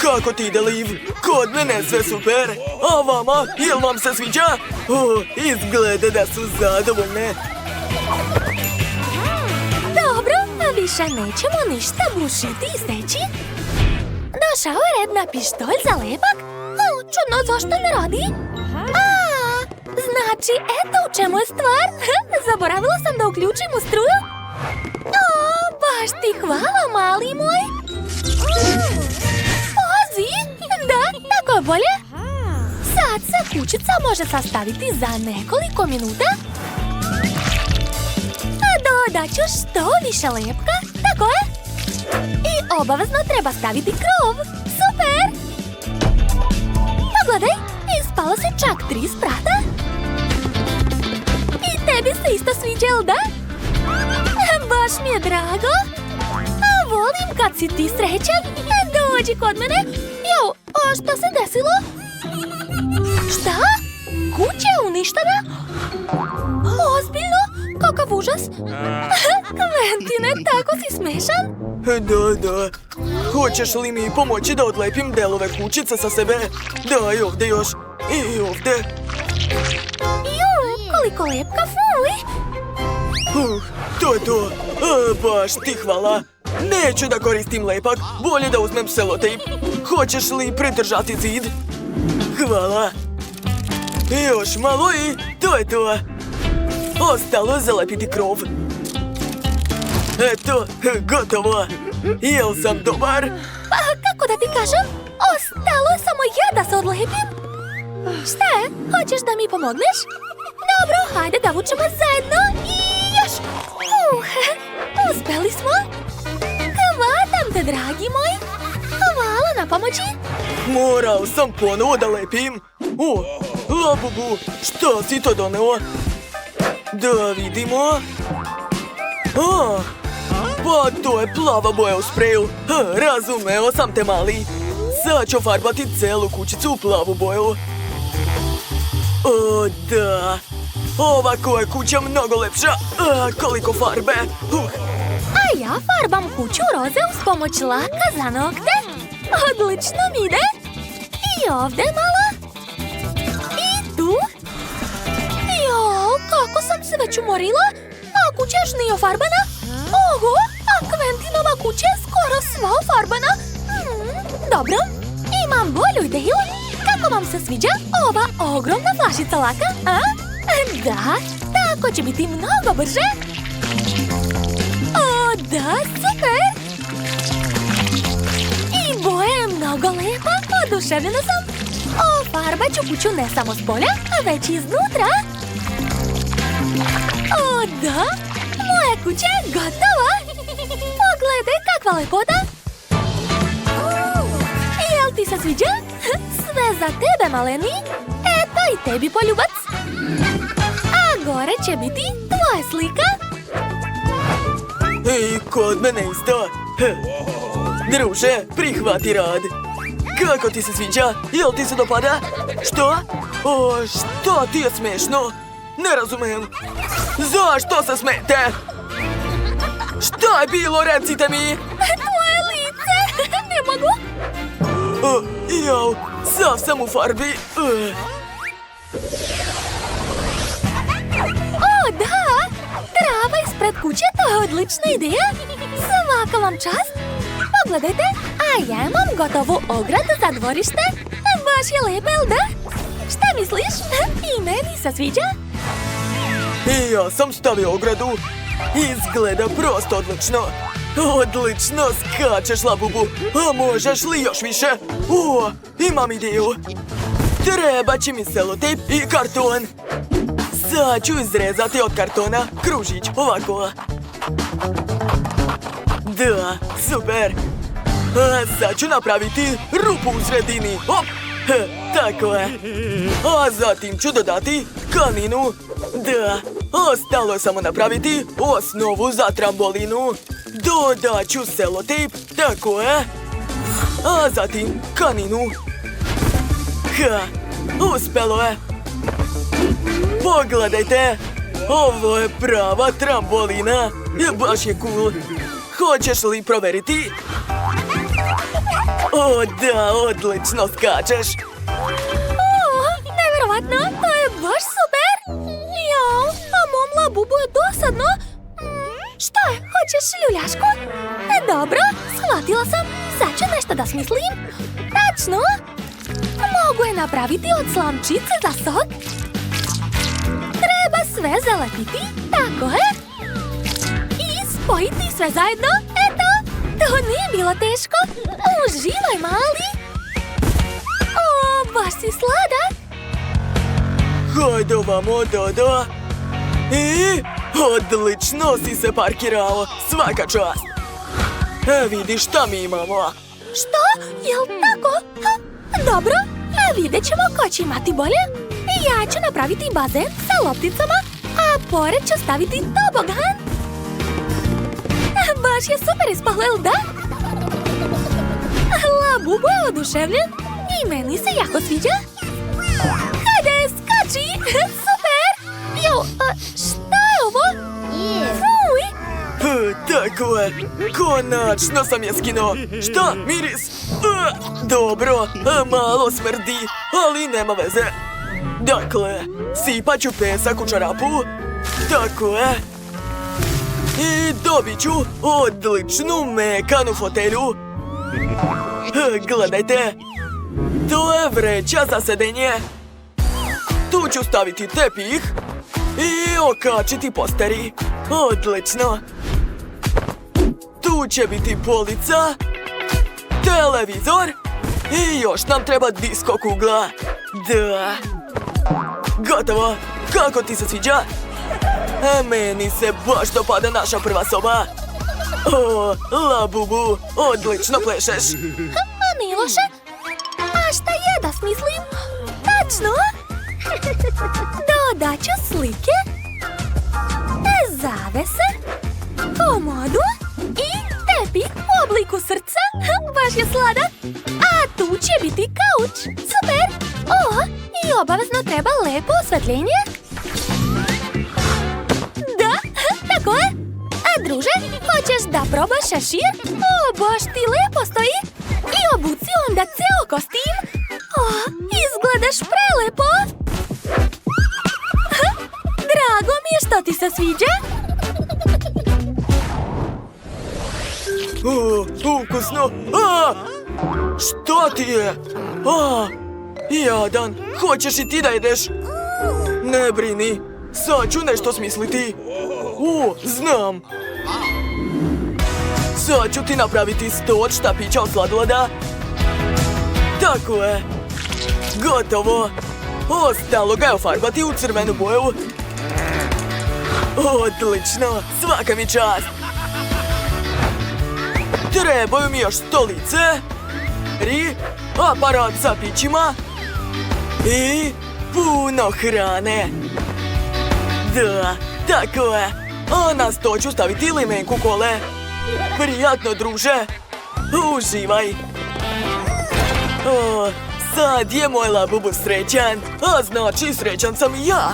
Kako ti ide, Liv? Kod mene sve super. A vama, jel vam se sviđa? Izgleda da su zadovoljne. Dobro, a više nećemo ništa bušiti i seći. Došao je red na pištolj za lepak. Čudno, zašto ne radi? Znači, eto u čemu je stvar. Zaboravila sam da uključim u struju. Baš ti hvala, mali moj. Pazi, da, tako je bolje. Sad se kućica može sastaviti za nekoliko minuta. A dodat ću što više lepka, tako je. I obavezno treba staviti krov. Super! Pogledaj, ispalo se čak 3 sprata. I tebi se isto sviđa, jel da? Baš mi je drago. Volim kad si ti srećan. Dođi kod mene. Jo, a šta se desilo? Šta? Kuća je uništena? Ozbiljno? Kakav užas? Kventine, tako si smešan? Da. Hoćeš li mi pomoći da odlepim delove kućice sa sebe? Daj ovdje još. I ovdje. Koliko lepka, fuj! To je to. Baš ti hvala. Neću da koristim lepak. Bolje da uzmem selotejp. Hoćeš li pridržati zid? Hvala. Još malo i to je to. Ostalo zalepiti krov. Eto, gotovo. Jel sam dobar? Kako da ti kažem? Ostalo je samo ja da se odlepim. Šta je? Hoćeš da mi pomogneš? Dobro, hajde da vučemo zajedno i još. Uspeli smo. Hvatam te, dragi moj. Hvala na pomoći. Morao sam ponovo da lepim. Labubu, što si to doneo? Da vidimo. Pa to je plava boja u spreju. Razumeo sam te, mali. Sad ću farbati celu kućicu u plavu boju. Da. Ovako je kuća mnogo lepša. Koliko farbe. A ja farbam kuću roze uz pomoć laka za nokte. Odlično mi ide. I ovdje malo. I tu. Kako sam se već umorila. A kuća još nije ofarbana. Oho, a Kventinova kuća je skoro sva ofarbana. Dobro, imam bolju ideju. Kako vam se sviđa ova ogromna flašica laka? Da, tako će biti mnogo brže. Da, super. I boja je mnogo lepa, oduševljena sam. Farbat ću kuću ne samo s polja, već i iznutra. Da, moja kuća je gotova. Pogledaj kakva lepota. Jel ti se sviđa? Sve za tebe, maleni. Eto i tebi poljubac. A gore će biti tvoja slika. I kod mene isto. Druže, prihvati rad. Kako ti se sviđa? Jel ti se dopada? Što? Što ti je smešno? Ne razumem. Zašto se smete? Šta je bilo, recite mi? Tvoje lice. Ne mogu. Sav sam u farbi. Da. Trava ispred kuće, to je odlična ideja. Svaka vam čast. Pogledajte, a ja imam gotovu ogradu za dvorište. Baš je lepa, jel da? Šta misliš? I meni se sviđa? I ja sam stavio ogradu. Izgleda prosto odlično. Odlično skačeš, Labubu. A možeš li još više? Imam ideju. Treba će mi selotejp i karton. Sad ću izrezati od kartona kružić, ovako. Da, super. A sad ću napraviti rupu u sredini. Tako je. A zatim ću dodati kaninu. Da, ostalo je samo napraviti osnovu za trambolinu. Dodat ću selotejp, tako je. A zatim kaninu. Uspelo je. Pogledajte. Ovo je prava trambolina. Baš je cool. Hoćeš li proveriti? O, da, odlično skačeš. Nevjerovatno, to je baš super. Jao, a mom labubu je dosadno. Šta je, hoćeš ljuljašku? Dobro, shvatila sam. Sad ću nešto da smislim. Tačno. Mogu je napraviti od slamčice za sok. Treba sve zalepiti, tako je. I spojiti sve zajedno, eto. To nije bilo teško. Uživaj, mali. O, baš si sladak. Hajde ovamo, Dodo. I, odlično si se parkirao. Svaka čast. Vidiš šta mi imamo. Što? Jel tako? Dobro, vidjet ćemo ko će imati bolje. Ja ću napraviti bazen sa lopticama, a pored ću staviti tobogan. Baš je super ispalo, jel da? Labubu je oduševljen i meni se jako sviđa. Hajde, skači! Super! Jo, šta je ovo? Fuj! Tako je. Konačno sam je skinuo. Šta? Miris? Dobro, malo smrdi, ali nema veze. Dakle, sipat ću pesak u čarapu. Tako je. I dobit ću odličnu mekanu fotelju. Gledajte. To je vreća za sedenje. Tu ću staviti tepih i okačiti posteri. Odlično. Tu će biti polica, televizor i još nam treba disko kugla. Da. Gotovo. Kako ti se sviđa? Meni se baš dopada naša prva soba. O, Labubu, odlično plešeš. Nije loše. A šta je da smislim? Tačno. Dodat ću slike, zavese, komodu i tepih u obliku srca. Baš je sladak. A tu će biti kauč. Super. O, i obavezno treba lepo osvetljenje. Da, tako je. A druže, hoćeš da probaš šešir? O, baš ti lepo stoji. I obuci onda ceo kostim. O, izgledaš prelepo. Drago mi je što ti se sviđa. Ukusno. Šta ti je? Jadan, hoćeš i ti da jedeš? Ne brini, sad ću nešto smisliti. Znam. Sad ću ti napraviti 100 štapića od sladoleda. Tako je. Gotovo. Ostalo ga je ofarbati u crvenu boju. Odlično, svaka mi čast. Trebaju mi još stolice, aparat sa pićima i puno hrane. Da, tako je. A na sto ću staviti limenku kole. Prijatno, druže. Uživaj. Sad je moj Labubu srećan, a znači srećan sam i ja.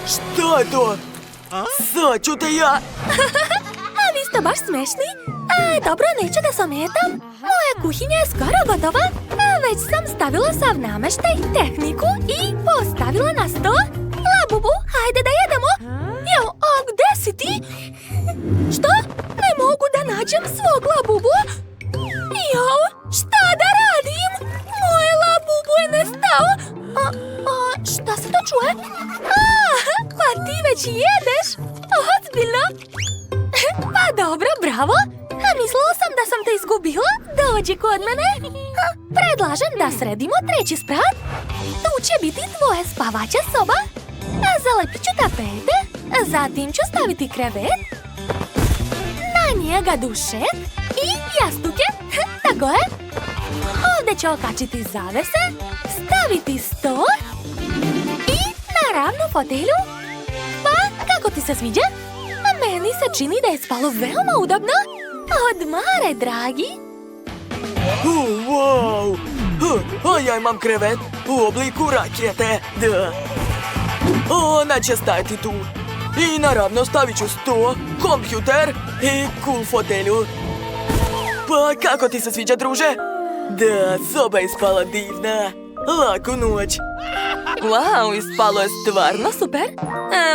Šta je to? Sad ću te ja... A vi ste baš smešni. Dobro, neću da se ometam. Moja kuhinja je skoro gotova. Već sam stavila sav nameštaj, tehniku i postavila na sto. Labubu, hajde da jedemo. Jel, a gde si ti? Šta? Ne mogu da nađem svog Labubu. Jel, šta da radim? Moj Labubu je nestao. Šta se to čuje? Pa ti već jedeš? Ozbiljno? Pa dobro, bravo. Mislila sam da sam te izgubila. Dođi kod mene. Predlažem da sredimo treći sprat. Tu će biti tvoja spavaća soba. Zalepit ću tapete. Zatim ću staviti krevet. Na njega dušek i jastuke. Tako je. Ovdje ću okačiti zavese, staviti sto i naravno fotelju. Pa, kako ti se sviđa? Meni se čini da je spalo veoma udobno. Odmaraj, dragi. Wow! A ja imam krevet u obliku rakete. Da. Ona će stajati tu. I naravno stavit ću sto, kompjuter i cool fotelju. Pa, kako ti se sviđa, druže? Da, soba je ispala divna. Laku noć. Wow, ispalo je stvarno super.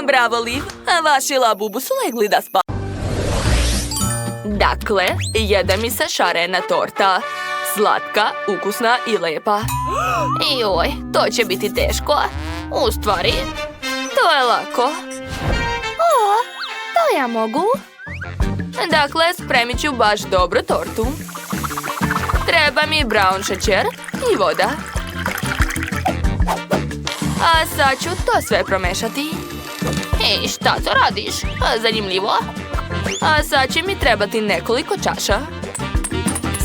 Bravo, Liv. Vaši labubu su legli da spava. Dakle, jede mi se šarena torta. Slatka, ukusna i lepa. Joj, to će biti teško. U stvari, to je lako. O, to ja mogu. Dakle, spremit ću baš dobru tortu. Treba mi brown šećer i voda. A sad ću to sve promešati. Ej, šta to radiš? Zanimljivo. A sad će mi trebati nekoliko čaša.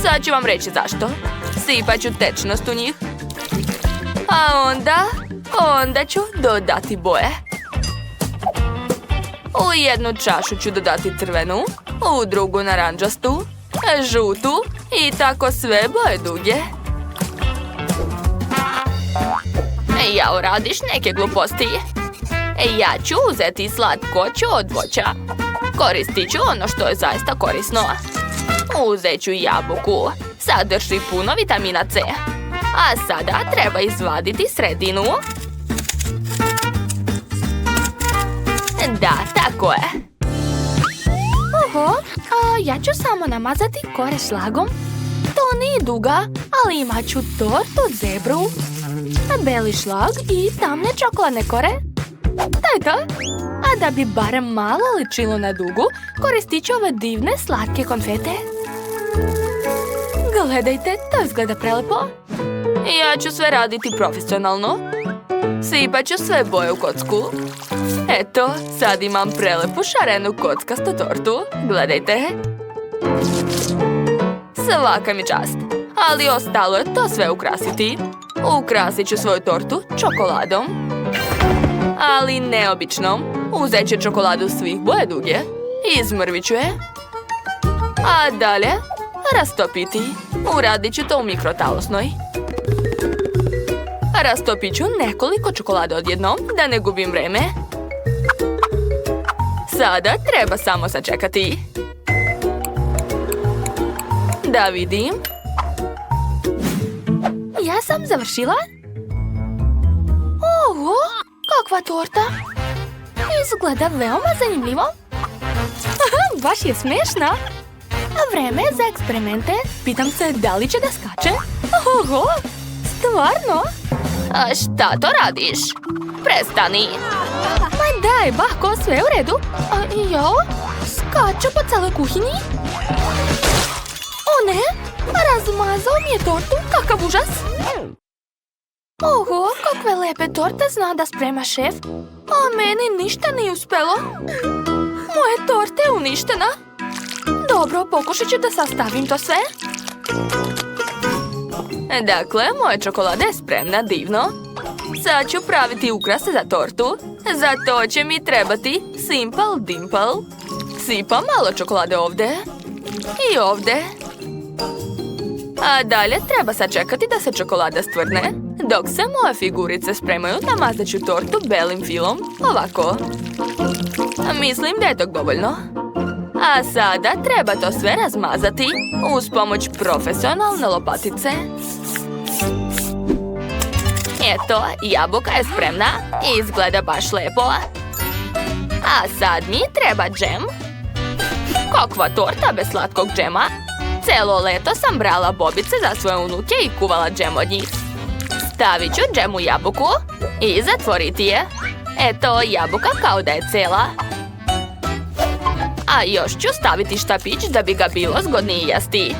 Sad ću vam reći zašto. Sipat ću tečnost u njih. A onda ću dodati boje. U jednu čašu ću dodati crvenu, u drugu naranđastu, žutu i tako sve boje duge. Jao, radiš neke gluposti. Ja ću uzeti slatkoću od voća. Koristit ću ono što je zaista korisno. Uzet ću jabuku. Sadrži puno vitamina C. A sada treba izvaditi sredinu. Da, tako je. Oho, a ja ću samo namazati kore šlagom. To nije duga, ali imat ću tortu zebru, beli šlag i tamne čokoladne kore. To je to. A da bi barem malo ličilo na dugu, koristit ću ove divne slatke konfete. Gledajte, to izgleda prelepo. Ja ću sve raditi profesionalno. Sipat ću sve boje u kocku. Eto, sad imam prelepu šarenu kockastu tortu. Gledajte. Svaka mi čast. Ali ostalo je to sve ukrasiti. Ukrasit ću svoju tortu čokoladom. Ali neobičnom. Uzet ću čokoladu svih boje duge. Izmrvit ću je. A dalje rastopiti. Uradit ću to u mikrotalasnoj. Rastopit ću nekoliko čokolade odjednom, da ne gubim vreme. Sada treba samo sačekati. Da vidim. Ja sam završila. Oho, kakva torta. Izgleda veoma zanimljivo. Baš je smiješna. Vreme za eksperimente. Pitam se da li će da skače. Oho, stvarno? A šta to radiš? Prestani. Ma daj, bako, sve u redu. A jao, skače po celoj kuhinji. O ne, razmazao mi je tortu, kakav užas. Oho, kakve lepe torte zna da sprema šef. A meni ništa nije uspelo. Moje torta je uništena. Dobro, pokušat ću da sastavim to sve. Dakle, moja čokolada je spremna, divno. Sad ću praviti ukrase za tortu. Za to će mi trebati Simple Dimple. Sipam malo čokolade ovdje. I ovdje. A dalje treba sačekati da se čokolada stvrdne. Dok se moje figurice spremaju, namazat ću tortu belim filom. Ovako. Mislim da je to dovoljno. A sada treba to sve razmazati uz pomoć profesionalne lopatice. Eto, jabuka je spremna i izgleda baš lepo. A sad mi treba džem. Kakva torta bez slatkog džema? Celo leto sam brala bobice za svoje unuke i kuvala džem od njih. Stavit ću džem u jabuku i zatvoriti je. Eto, jabuka kao da je cela. A još ću staviti štapić da bi ga bilo zgodnije jesti.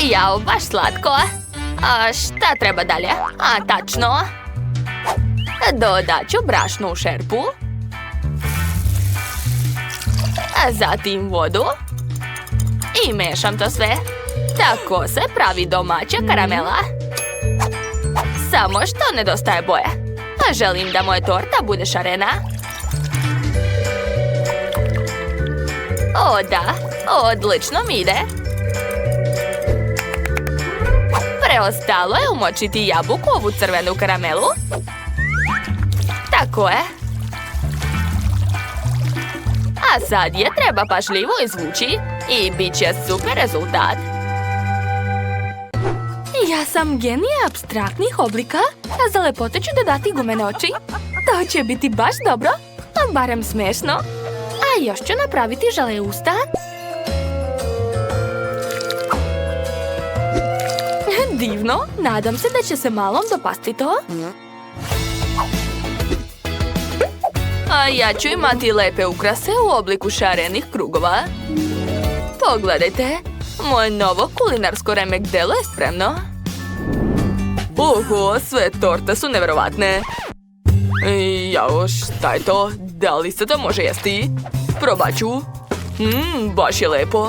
Jao, baš slatko. A šta treba dalje? A, tačno. Dodat ću brašnu u šerpu. A zatim vodu. I mešam to sve. Tako se pravi domaća karamela. Samo što nedostaje boje. A želim da moja torta bude šarena. O da, odlično mi ide. Preostalo je umočiti jabuku u ovu crvenu karamelu. Tako je. A sad je treba pažljivo izvući I bit će super rezultat. Ja sam genije apstraktnih oblika, a za lepote ću dodati gumene oči. To će biti baš dobro, a barem smešno. A još ću napraviti žele usta. Divno, nadam se da će se malom dopasti to. A ja ću imati lepe ukrase u obliku šarenih krugova. Pogledajte, moje novo kulinarsko remek delo je spremno. Oho, sve torte su nevjerovatne. Jao, šta je to? Da li se to može jesti? Probat ću. Baš je lepo.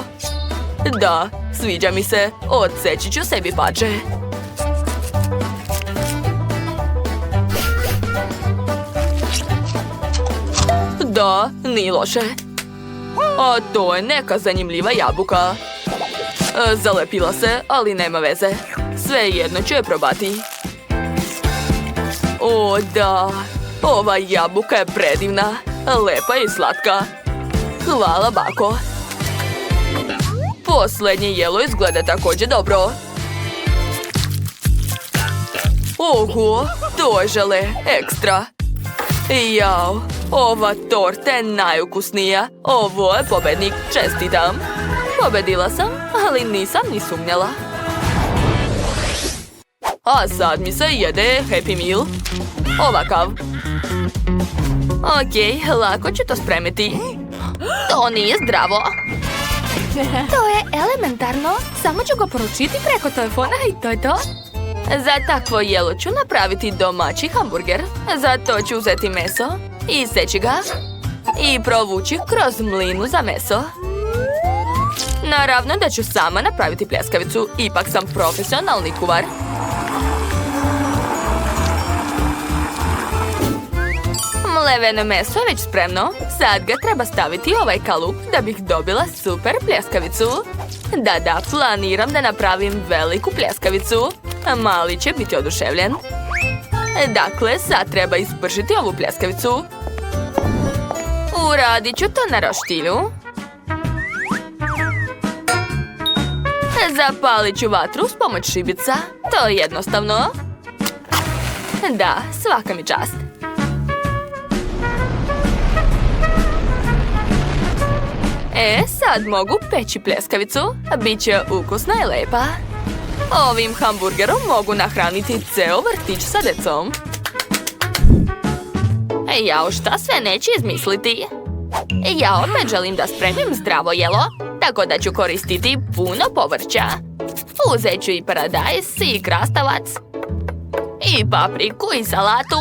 Da, sviđa mi se. Odseći ću sebi pače. Da, nije loše. A to je neka zanimljiva jabuka. Zalepila se, ali nema veze. Svejedno ću je probati. O, da. Ova jabuka je predivna. Lepa i slatka. Hvala, bako. Posljednje jelo izgleda također dobro. Oho, to je žele ekstra. Jao, ova torta je najukusnija. Ovo je pobednik, čestitam. Pobedila sam, ali nisam ni sumnjala. A sad mi se jede Happy Meal. Ovakav. Okej, lako ću to spremiti. To nije zdravo. To je elementarno, samo ću ga poručiti preko telefona i to je to. Za takvo jelo ću napraviti domaći hamburger. Za to ću uzeti meso, iseći ga i provući kroz mlinu za meso. Naravno da ću sama napraviti pljeskavicu, ipak sam profesionalni kuvar. Mleveno meso je već spremno, sad ga treba staviti u ovaj kalup da bih dobila super pljeskavicu. Da, planiram da napravim veliku pljeskavicu. Mali će biti oduševljen. Dakle, sad treba ispržiti ovu pljeskavicu. Uradit ću to na roštilju. Zapalit ću vatru s pomoć šibica. To je jednostavno. Da, svaka mi čast. Sad mogu peći pljeskavicu. Biće ukusna i lepa. Ovim hamburgerom mogu nahraniti ceo vrtić sa decom. Jao, šta sve neće izmisliti? Ja opet želim da spremim zdravo jelo, tako da ću koristiti puno povrća. Uzet ću i paradajz i krastavac. I papriku i salatu.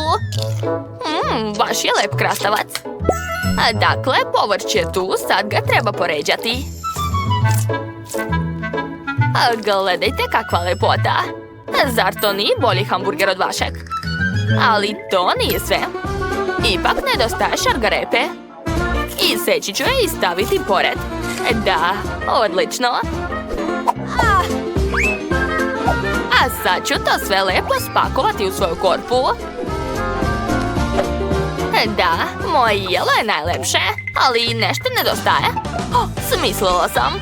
Baš je lep krastavac. Dakle, povrće je tu, sad ga treba poređati. Gledajte kakva lepota. Zar to nije bolji hamburger od vašeg? Ali to nije sve. Ipak nedostaje šargarepe. Iseći ću je i staviti pored. Da, odlično. A sad ću to sve lepo spakovati u svoju korpu. Da, moje jelo je najlepše, ali nešto nedostaje. Smislila sam.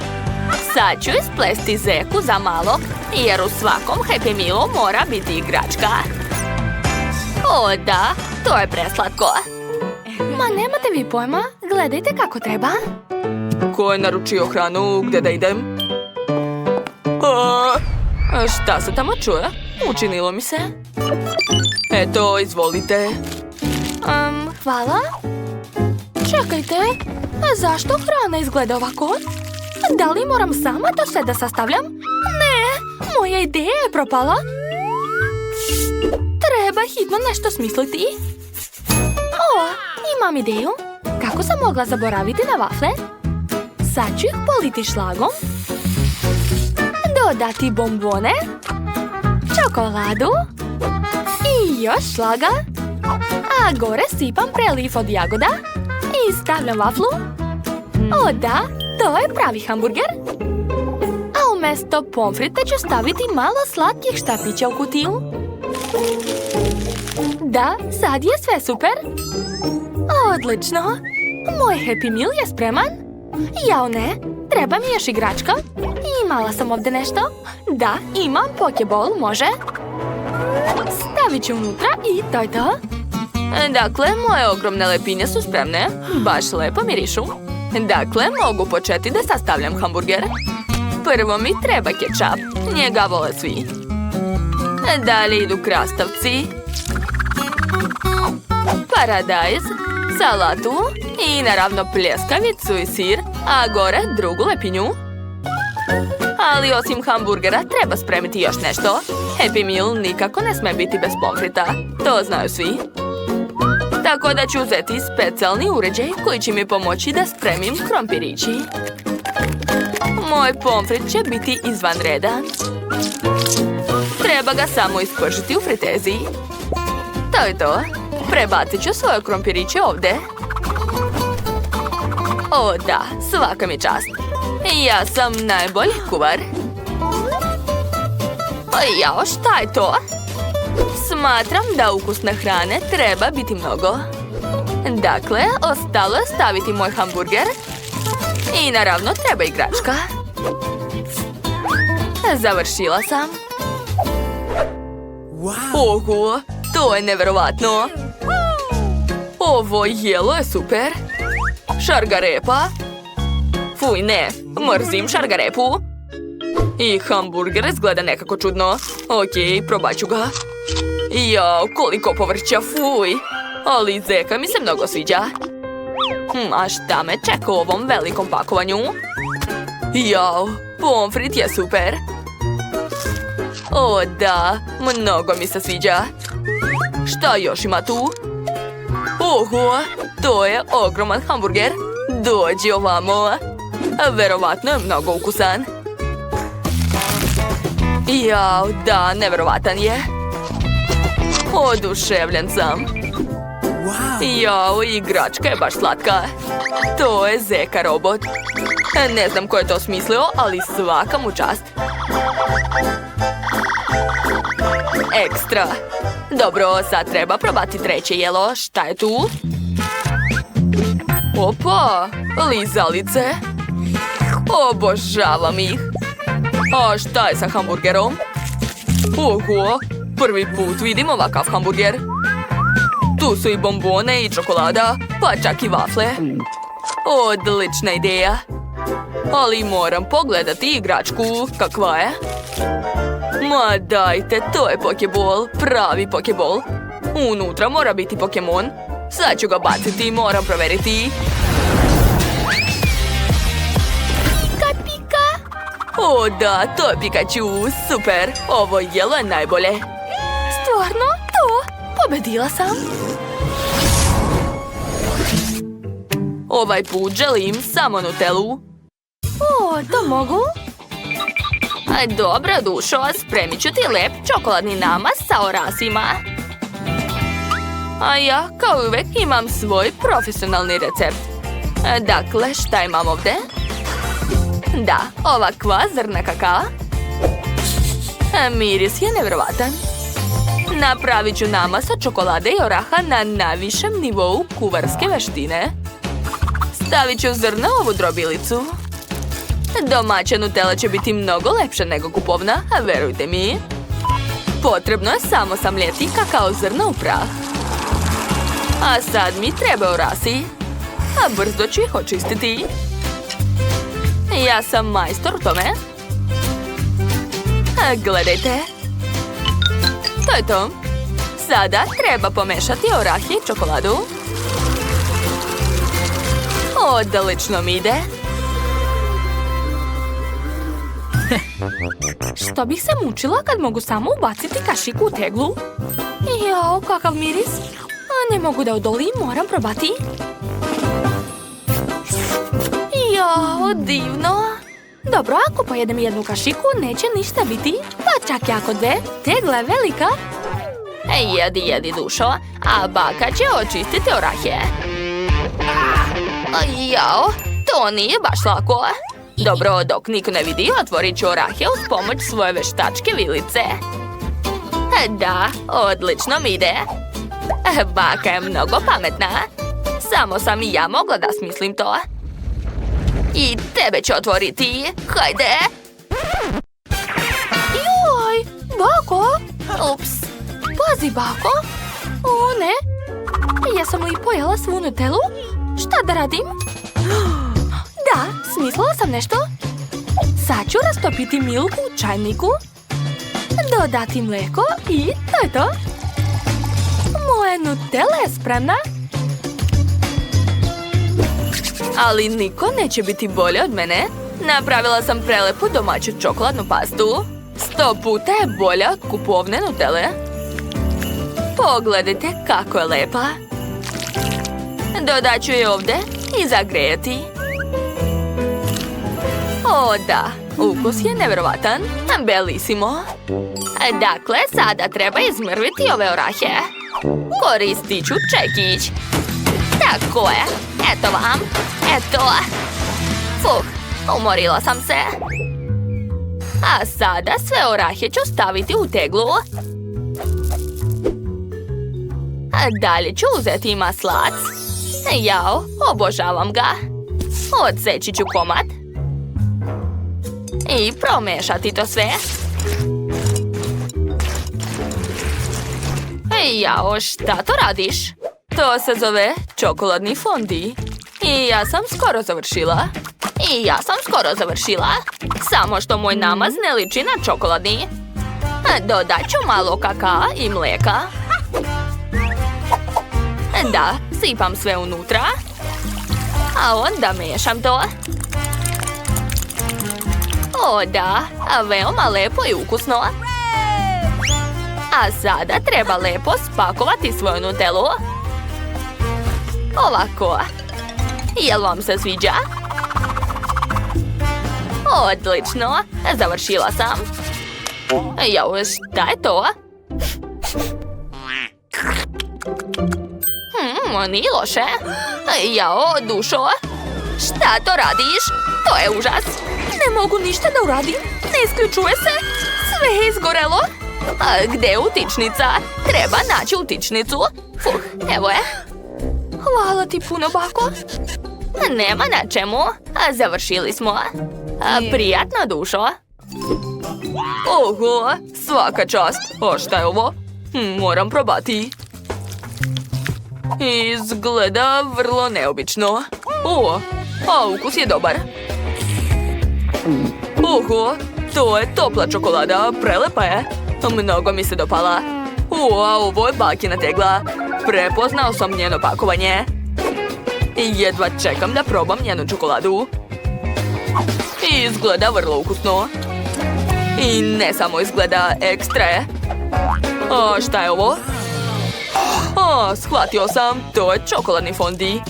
Sad ću isplesti zeku za malog, jer u svakom Happy Mealu mora biti igračka. O da, to je preslatko. Ma nemate vi pojma, gledajte kako treba. Ko je naručio hranu, gdje da idem? Šta se tamo čuje? Učinilo mi se. Eto, izvolite. Hvala. Čekajte, a zašto hrana izgleda ovako? Da li moram sama to sve da sastavljam? Ne, moja ideja je propala. Treba hitno nešto smisliti. Imam ideju. Kako sam mogla zaboraviti na vafle? Sad ću ih politi šlagom. Dodati bombone. Čokoladu. I još šlaga. A gore sipam preliv od jagoda. I stavljam vaflu. O da, to je pravi hamburger. A umjesto pomfrita ću staviti malo slatkih štapića u kutiju. Da, sad je sve super. Odlično. Moj Happy Meal je spreman. Jao ne, Treba mi još igračka. Imala sam ovdje nešto. Da, imam pokeball, može. Stavit ću unutra i to je to. Dakle, moje ogromne lepinje su spremne. Baš lepo mirišu. Dakle, mogu početi da sastavljam hamburger. Prvo mi treba kečap. Njega vole svi. Dalje idu krastavci. Paradajz. Salatu. I naravno pljeskavicu i sir. A gore drugu lepinju. Ali osim hamburgera treba spremiti još nešto. Happy Meal nikako ne sme biti bez pomfrita. To znaju svi. Tako da ću uzeti specijalni uređaj koji će mi pomoći da spremim krompirići. Moj pomfrit će biti izvanredan. Treba ga samo ispržiti u fritezi. To je to. Prebacit ću svoje krompiriće ovdje. O da, svaka mi čast. Ja sam najbolji kuvar. Jao, šta je to? Smatram da ukusne hrane treba biti mnogo. Dakle, ostalo je staviti moj hamburger. I naravno treba igračka. Završila sam. Oho, to je neverovatno. Ovo jelo je super. Šargarepa. Fuj, ne, mrzim šargarepu. I hamburger izgleda nekako čudno. Okej, probat ću ga. Jao, koliko povrća, fuj. Ali zeka mi se mnogo sviđa. A šta me čeka u ovom velikom pakovanju? Jao, pomfrit je super. O da, mnogo mi se sviđa. Šta još ima tu? Oho, to je ogroman hamburger. Dođi ovamo. Verovatno je mnogo ukusan. Jao, da, neverovatan je. Oduševljen sam. Jao, igračka je baš slatka. To je Zeka robot. Ne znam ko je to smislio, ali svaka mu čast. Ekstra. Dobro, sad treba probati treće jelo. Šta je tu? Opa, lizalice. Obožavam ih. A šta je sa hamburgerom? Oho, prvi put vidim ovakav hamburger. Tu su i bombone i čokolada, pa čak i vafle. Odlična ideja. Ali moram pogledati igračku. Kakva je? Ma dajte, to je pokeball. Pravi pokeball. Unutra mora biti Pokemon. Sad ću ga baciti i moram proveriti. Pika, pika. O da, to je Pikachu. Super. Ovo jelo je najbolje. Stvarno? To? Pobedila sam. Ovaj put želim samo Nutellu. O, to mogu? Dobro, dušo, spremit ću ti lep čokoladni namaz sa orasima. A ja, kao uvek, imam svoj profesionalni recept. Dakle, šta imam ovdje? Da, ovakva zrna kakava. Miris je nevjerovatan. Napravit ću namaz od čokolade i oraha na najvišem nivou kuvarske veštine. Stavit ću zrna u ovu drobilicu. Domaća Nutella će biti mnogo lepša nego kupovna, a verujte mi. Potrebno je samo samljeti kakao zrna u prah. A sad mi treba orasi. A brzo ću ih očistiti. Ja sam majstor u tome. A gledajte. To je to. Sada treba pomešati orahe i čokoladu. Odlično mi ide. Što bih se mučila kad mogu samo ubaciti kašiku u teglu? Jao, kakav miris. A ne mogu da odolim, moram probati. Jao, divno. Dobro, ako pojedem jednu kašiku, neće ništa biti. Pa čak i ako dve, tegla je velika. Jedi, dušo, a baka će očistiti orahe. Jao, to nije baš lako. Dobro, dok niko ne vidi, otvorit ću orahe uz pomoć svoje veštačke vilice. Da, odlično mi ide. Baka je mnogo pametna. Samo sam i ja mogla da smislim to. I tebe ću otvoriti. Hajde. Joj, Bako? Ups. Pazi, Bako. O, ne. Jesam li pojela svu Nutellu? Šta da radim? Da, smislila sam nešto. Sad ću rastopiti milku u čajniku, dodati mlijeko i to je to. Moja Nutella je spremna. Ali niko neće biti bolje od mene. Napravila sam prelepu domaću čokoladnu pastu. 100 puta je bolja od kupovne Nutelle. Pogledajte kako je lepa. Dodat ću je ovdje i zagrejati. O da, ukus je nevjerovatan. Belisimo. Dakle, sada treba izmrviti ove orahe. Koristit ću čekić. Tako je. Eto vam. Eto. Fuh, umorila sam se. A sada sve orahe ću staviti u teglu. A dalje ću uzeti maslac. Jao, obožavam ga. Odseći ću komad. I promešati to sve. Jao, šta to radiš? To se zove čokoladni fondi. I ja sam skoro završila. Samo što moj namaz ne liči na čokoladni. Dodat ću malo kakaa i mlijeka. Da, sipam sve unutra. A onda miješam to. O da, veoma lepo i ukusno. A sada treba lepo spakovati svoju Nutellu. Ovako. Jel vam se sviđa? Odlično, završila sam. Jao, šta je to? Nije loše. Jao, dušo. Šta to radiš? To je užas. Ne mogu ništa da uradim. Ne isključuje se. Sve je izgorelo. A gde je utičnica? Treba naći utičnicu. Fuh, evo je. Hvala ti puno, Bako. Nema na čemu. Završili smo. Prijatno, dušo. Oho, svaka čast. A šta je ovo? Moram probati. Izgleda vrlo neobično. O, a ukus je dobar. Oho, to je topla čokolada, prelepa je. Mnogo mi se dopala. A ovo je bakina tegla. Prepoznao sam njeno pakovanje. Jedva čekam da probam njenu čokoladu. Izgleda vrlo ukusno. I ne samo izgleda, ekstra je. A šta je ovo? Shvatio sam, to je čokoladni fondi.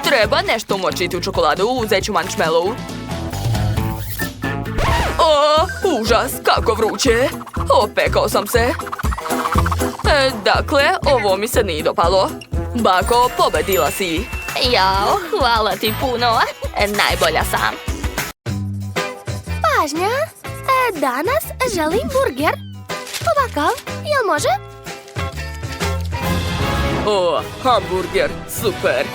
Treba nešto umočiti u čokoladu, uzet ću marshmallow. Užas, kako vruće. Opekao sam se. Dakle, ovo mi se nije dopalo. Bako, pobedila si. Jao, hvala ti puno. Najbolja sam. Pažnja, danas želim burger. Ovakav, jel može? O, hamburger, super.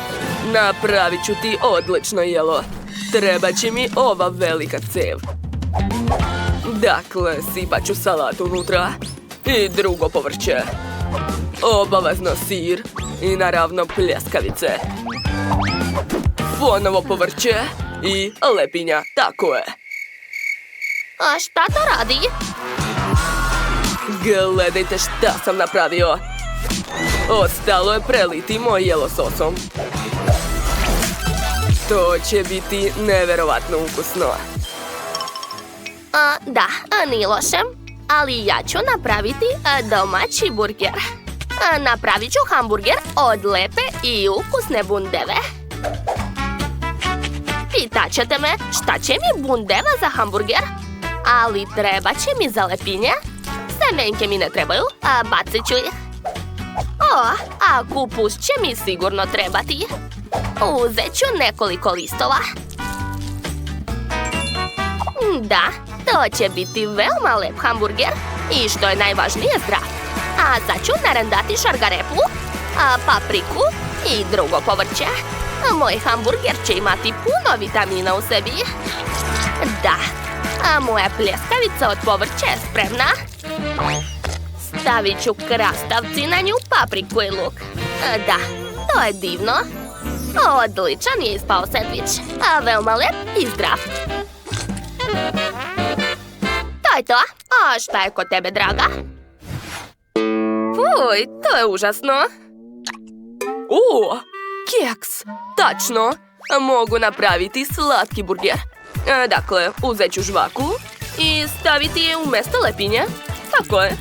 Napravit ću ti odlično jelo. Treba će mi ova velika cev. Dakle, sipat ću salatu unutra. I drugo povrće. Obavezno sir. I naravno pljeskavice. Ponovo povrće. I lepinja, tako je. A šta to radi? Gledajte šta sam napravio. Ostalo je preliti moj jelo sosom. To će biti neverovatno ukusno. Da, nije loše. Ali ja ću napraviti domaći burger. Napravit ću hamburger od lepe i ukusne bundeve. Pitaćete me šta će mi bundeva za hamburger? Ali treba će mi za lepinje. Semenke mi ne trebaju, bacit ću ih. A kupus će mi sigurno trebati. Uzet ću nekoliko listova. Da, to će biti veoma lep hamburger. I što je najvažnije, zdrav. A sad ću narandati šargarepu, papriku i drugo povrće. Moj hamburger će imati puno vitamina u sebi. Da, a moja pljeskavica od povrća je spremna. Stavit ću krastavci na nju, papriku i luk. Da, to je divno. Odličan je ispao sendvič, a veoma lep i zdrav. To je to. A šta je kod tebe, draga? Fuj, to je užasno. Keks! Tačno! Mogu napraviti slatki burger. Dakle, uzet ću žvaku i staviti je umjesto lepinje. Tako je.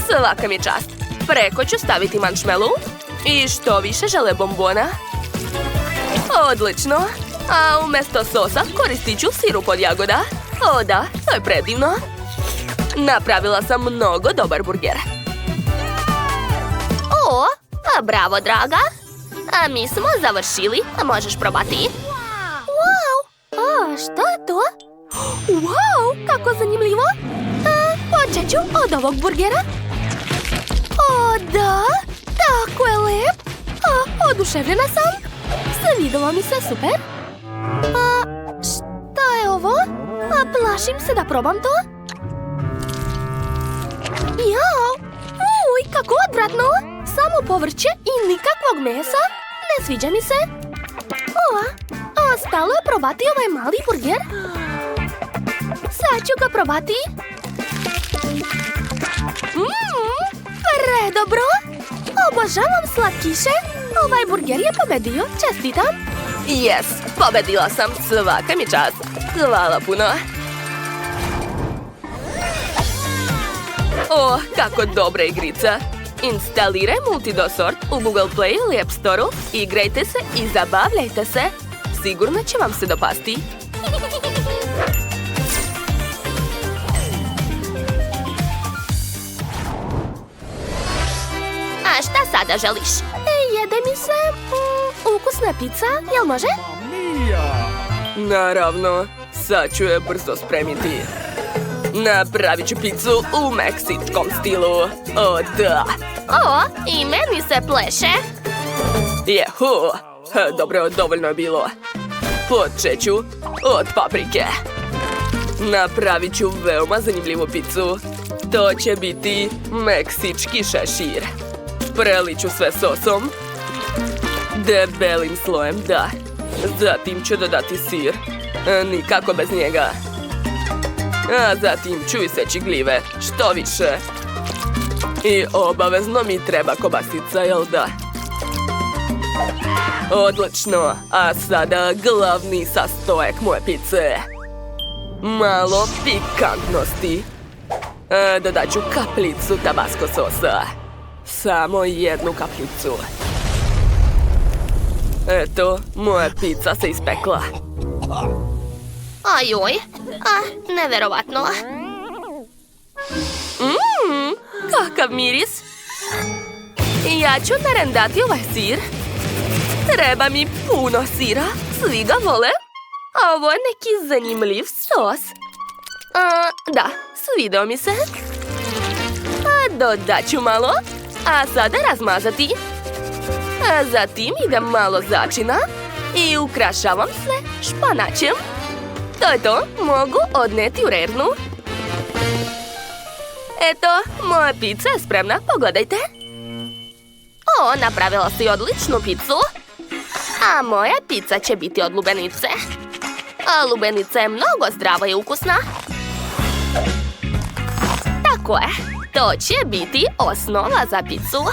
Svaka mi čast. Preko ću staviti marshmallow i što više žele bombona. Odlično. A umjesto sosa koristit ću sirup od jagoda. O da, to je predivno. Napravila sam mnogo dobar burger. O, bravo, draga. A mi smo završili. Možeš probati. Wow! A, što je to? Wow, kako zanimljivo! Počet ću od ovog burgera. O, da! Tako je lep! Oduševljena sam! Svidjelo mi se super! Šta je ovo? Plašim se da probam to. Jao! Uj, kako odvratno! Samo povrće i nikakvog mesa. Ne sviđa mi se. Ostalo je probati ovaj mali burger. Sad ću ga probati. Predobro! Obožavam slatkiše. Ovaj burger je pobedio. Čestitam. Yes, pobedila sam. Svaka mi čast. Hvala puno. Kako dobra igrica. Instaliraj Multidosort u Google Play ili App Store-u, igrajte se i zabavljajte se. Sigurno će vam se dopasti. A šta sada želiš? Jede mi se ukusna pizza, jel može? Naravno, sad ću je brzo spremiti. Napravit ću picu u meksičkom stilu. O, da! I meni se pleše. Jehu! Dobro, dovoljno je bilo. Počet ću od paprike. Napravit ću veoma zanimljivu picu. To će biti meksički šešir. Prelit ću sve sosom. Debelim slojem, da. Zatim ću dodati sir. Nikako bez njega. A zatim ću iseći gljive, što više. I obavezno mi treba kobasica, jel da? Odlično, a sada glavni sastojak moje pice. Malo pikantnosti. Dodat ću kapljicu tabasco sosa. Samo jednu kapljicu. Eto, moja pizza se ispekla. Ajoj, neverovatno. Kakav miris. Ja ću narendati ovaj sir. Treba mi puno sira, svi ga vole. A ovo je neki zanimljiv sos. Da, svidao mi se. Dodat ću malo, a sada razmazati. A zatim idem malo začina i ukrašavam sve španačem. To je to, mogu odneti u rernu. Eto, moja pizza je spremna, pogledajte. Napravila si odličnu picu. A moja pizza će biti od lubenice. A lubenica je mnogo zdrava i ukusna. Tako je, to će biti osnova za picu.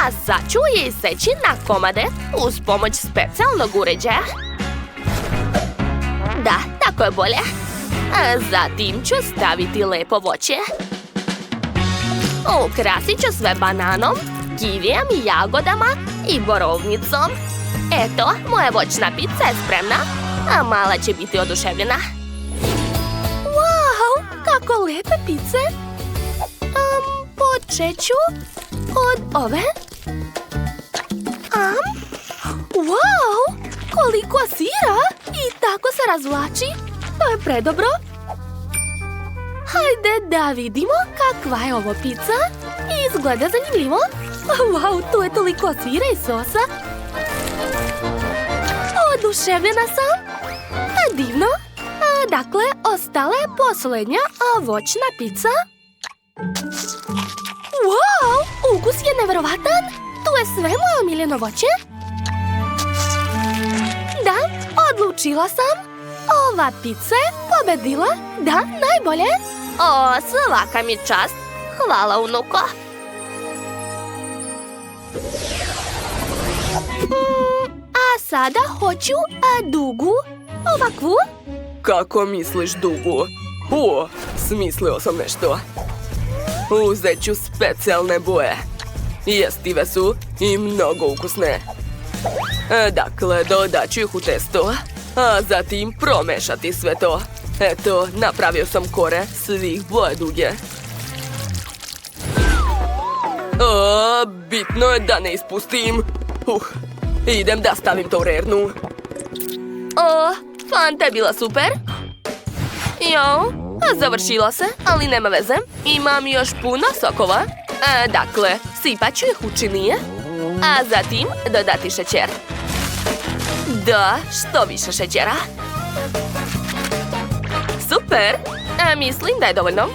A sad ću je iseći na komade uz pomoć specijalnog uređaja. Da, tako je bolje. A zatim ću staviti lepo voće. Ukrasit ću sve bananom, kivijem, jagodama i borovnicom. Eto, moja voćna pizza je spremna, a mala će biti oduševljena. Wow, kako lepe pice. Počet ću od ove. Wow, koliko sira i tako se razvlači. To je predobro. Hajde da vidimo kakva je ovo pizza. Izgleda zanimljivo. Wow, tu je toliko sira i sosa. Oduševljena sam. Divno. Dakle, ostala je posljednja voćna pica. Wow, ukus je neverovatan. Tu je sve moje omiljeno voće. Da, odlučila sam. Ova pizza je pobedila. Da, najbolje. O, svaka mi čast. Hvala, unuko. A sada hoću dugu, ovakvu. Kako misliš, Dugu? O, smislio sam nešto. Uzet ću specijalne boje. Jestive su i mnogo ukusne. Dakle, dodat ću ih u testo, a zatim promešati sve to. Eto, napravio sam kore svih boja duge. Bitno je da ne ispustim. Idem da stavim to u rernu. Fanta je bila super. Jo, završila se, ali nema veze. Imam još puno sokova. Dakle, sipat ću ih u činije, a zatim dodati šećer. Da, što više šećera. Super, mislim da je dovoljno.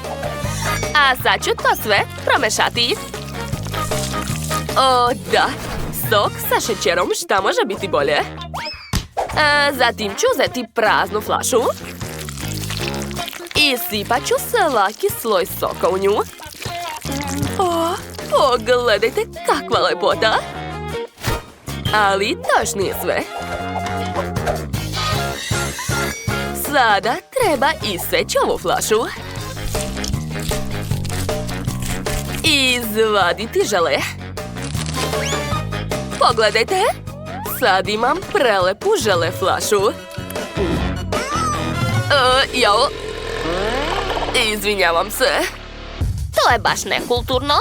A sad ću to sve promešati. O, da, sok sa šećerom, šta može biti bolje? Zatim ću uzeti praznu flašu i sipat ću svaki sloj soka u nju. Pogledajte kakva lepota! Ali to još nije sve. Sada treba iseći ovu flašu. I izvaditi žele. Pogledajte! Sad imam prelepu žele flašu. Izvinjavam se. To je baš nekulturno.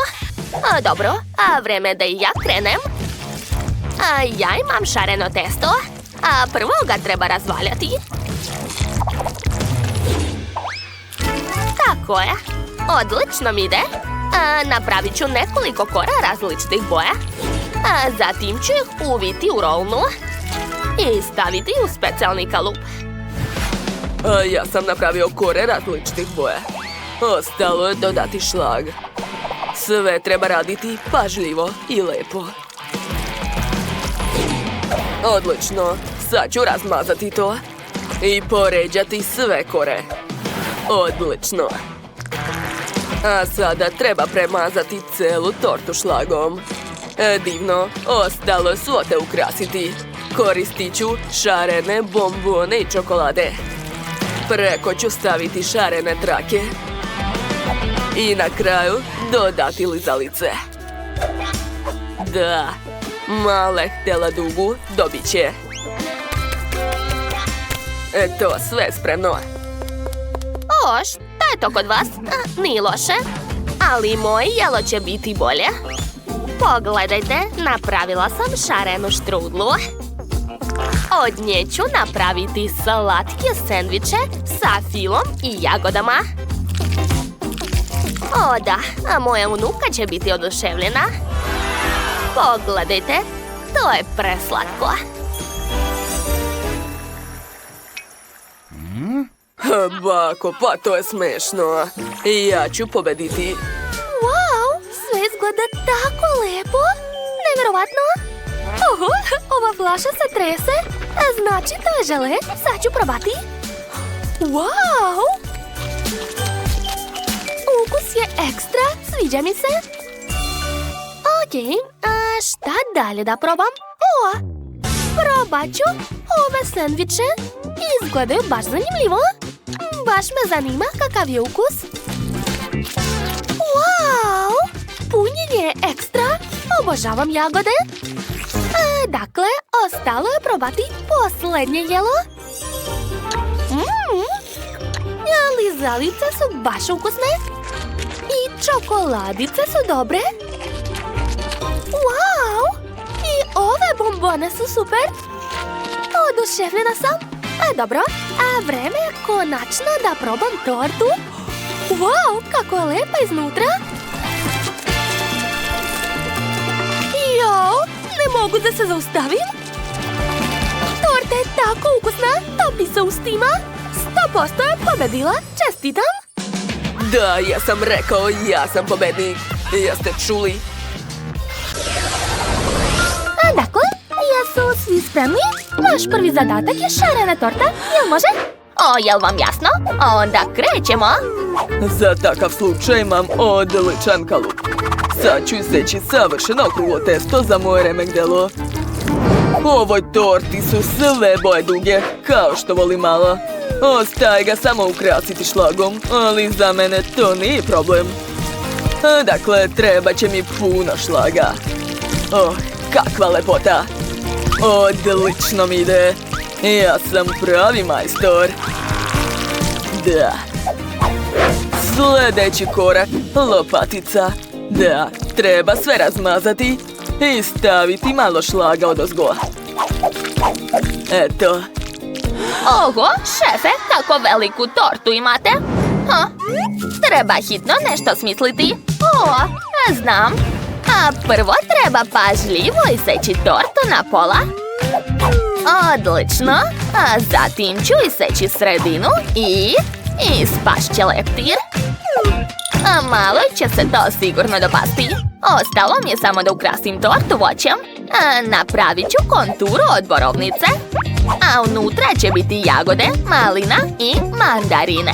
Dobro, vreme da i ja krenem. Ja imam šareno testo, a prvo ga treba razvaljati. Tako je. Odlično mi ide. Napravit ću nekoliko kora različitih boja. Zatim ću ih uviti u rolnu i staviti u specijalni kalup. Ja sam napravio kore različitih boja. Ostalo je dodati šlag. Sve treba raditi pažljivo i lepo. Odlično. Sad ću razmazati to i poređati sve kore. Odlično. A sada treba premazati celu tortu šlagom. Divno, ostalo svote ukrasiti. Koristit ću šarene bombone i čokolade. Preko ću staviti šarene trake. I na kraju dodati lizalice. Da, male htjela Dugu dobit će. Eto, sve je spremno. Šta je to kod vas? Nije loše. Ali moje jelo će biti bolje. Pogledajte, napravila sam šarenu štrudlu. Od nje ću napraviti slatke sendviče sa filom i jagodama. O da, a moja unuka će biti oduševljena. Pogledajte, to je preslatko. Bako, pa to je smešno. Ja ću pobediti. Wow, sve izgleda tako lepo. Nevjerovatno. Ova flaša se trese. Znači to je žele. Sad ću probati. Wow! Ukus je ekstra. Sviđa mi se. Ok, a šta dalje da probam? Probat ću ove sendviče. Izgledaju baš zanimljivo. Baš me zanima kakav je ukus. Wow! Punjenje je ekstra. Obožavam jagode. Dakle, ostalo je probati posljednje jelo. Lizalice su baš ukusne. I čokoladice su dobre. Wow! I ove bombone su super. Oduševljena sam. Dobro, a vreme je konačno da probam tortu. Wow, kako je lepa iznutra. Jao, ne mogu da se zaustavim. Torta je tako ukusna, topi se ustima. 100% je pobedila, čestitam. Da, ja sam rekao, ja sam pobednik. Jeste čuli? Dakle, jesu svi spremni? Naš prvi zadatak je šarena torta, jel može? O, jel vam jasno? Onda krećemo. Za takav slučaj imam odličan kalup. Sad ću seći savršeno okruglo testo za moje remegdelo. U ovoj torti su sve boje duge, kao što voli mala. Ostaje ga samo ukrasiti šlagom, ali za mene to nije problem. Dakle, treba će mi puno šlaga. Oh, kakva lepota! Odlično mi ide. Ja sam pravi majstor. Da. Sljedeći korak, lopatica. Da, treba sve razmazati i staviti malo šlaga odozgo. Eto. Oho, šefe, kako veliku tortu imate? Treba hitno nešto smisliti. Znam. A prvo treba pažljivo iseći tortu na pola. Odlično. A zatim ću iseći sredinu i ispašće leptir. A malo će se to sigurno dopasti. Ostalo mi je samo da ukrasim tortu voćem. Napravit ću konturu od borovnice. A unutra će biti jagode, malina i mandarine.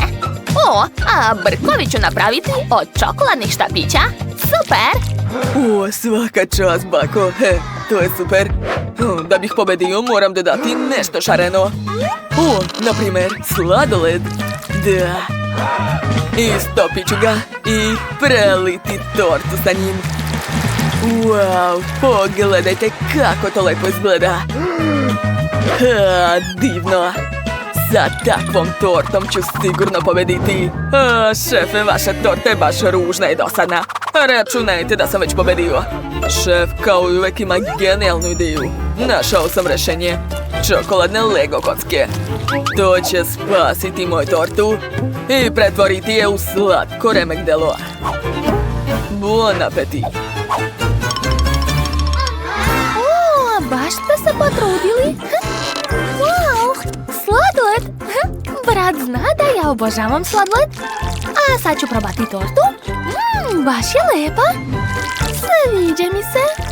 A brkovi ću napraviti od čokoladnih štapića. Super! Svaka čast, bako. To je super. Da bih pobedio, moram dodati nešto šareno. Na primjer, sladoled. Da. Istopit ću ga i preliti tortu sa njim. Wow, pogledajte kako to lepo izgleda. Divno. Sa takvom tortom ću sigurno pobediti. Šefe, vaša torta je baš ružna i dosadna. Računajte da sam već pobedio. Šef kao i uvek ima genijalnu ideju. Našao sam rešenje. Čokoladne Lego kocke. To će spasiti moju tortu i pretvoriti je u slatko remegdelo. Bon appetit! Baš ste se potrudili. Wow, sladoled. Brat zna da ja obožavam sladoled. A sad ću probati tortu. Baš je lepa. Sviđa mi se.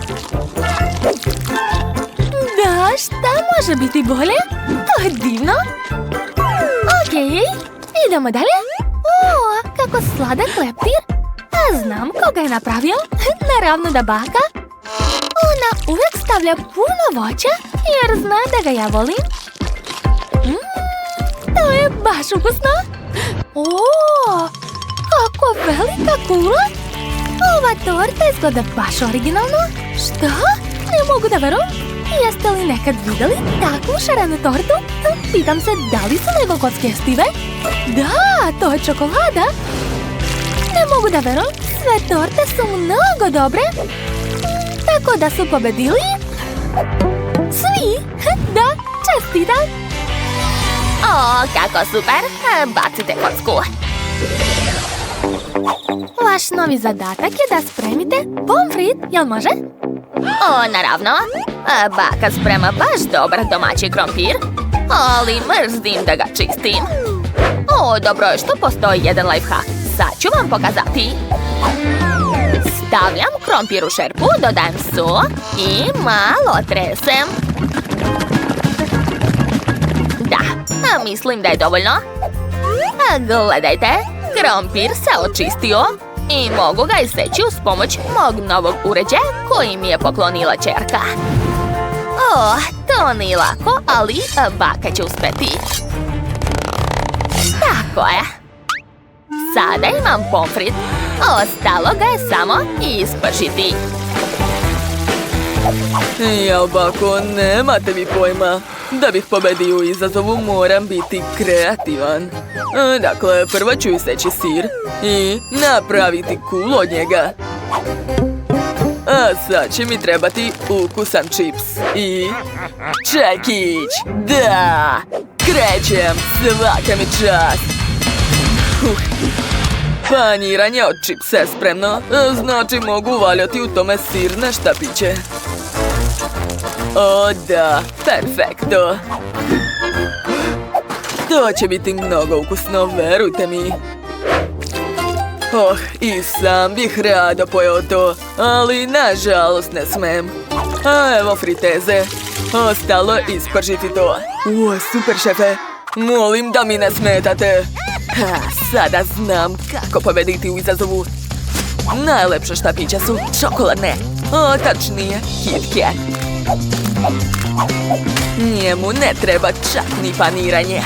Da, šta može biti bolje? To je divno. Okej, idemo dalje. Kako sladak leptir. A znam koga je napravio. Naravno da baka. Ona uvijek stavlja puno voća jer zna da ga ja volim. To je baš ukusno. Kako velika kula. Ova torta izgleda baš originalno. Šta? Ne mogu da verujem. Jeste li nekad vidjeli takvu šarenu tortu? Pitam se da li su Lego kocke jestive? Da, to je čokolada. Ne mogu da verujem. Sve torte su mnogo dobre. Tako da su pobedili svi. Da, čestitam. Kako super. Bacite kocku. Vaš novi zadatak je da spremite pomfrit, jel može? Naravno. Baka sprema baš dobar domaći krompir, ali mrzim da ga čistim. Dobro je što postoji jedan lifehack. Sad ću vam pokazati. Stavljam krompir u šerpu, dodajem so i malo tresem. Da, mislim da je dovoljno. Gledajte, krompir se očistio i mogu ga iseći uz pomoć mog novog uređaja koji mi je poklonila ćerka. To nije lako, ali baka će uspeti. Tako je. Sada imam pomfrit. Ostalo ga je samo ispržiti. Jao, bako, nemate vi pojma. Da bih pobedio u izazovu moram biti kreativan. Dakle, prvo ću iseći sir i napraviti kulu od njega. A sad će mi trebati ukusan čips i čekić. Da! Krećem, svaka mi čast. Paniranje od čipsa je spremno, znači mogu uvaljati u tome sirne štapiće. O da, perfekto. To će biti mnogo ukusno, verujte mi. Oh, i sam bih rado pojeo to, ali nažalost ne smem. A evo friteze. Ostalo ispržiti to. O, super šefe. Molim da mi ne smetate. Ha, sada znam kako pobediti u izazovu. Najlepša štapića su čokoladne. O, tačnije, Kit Kat. Njemu ne treba čak ni paniranje.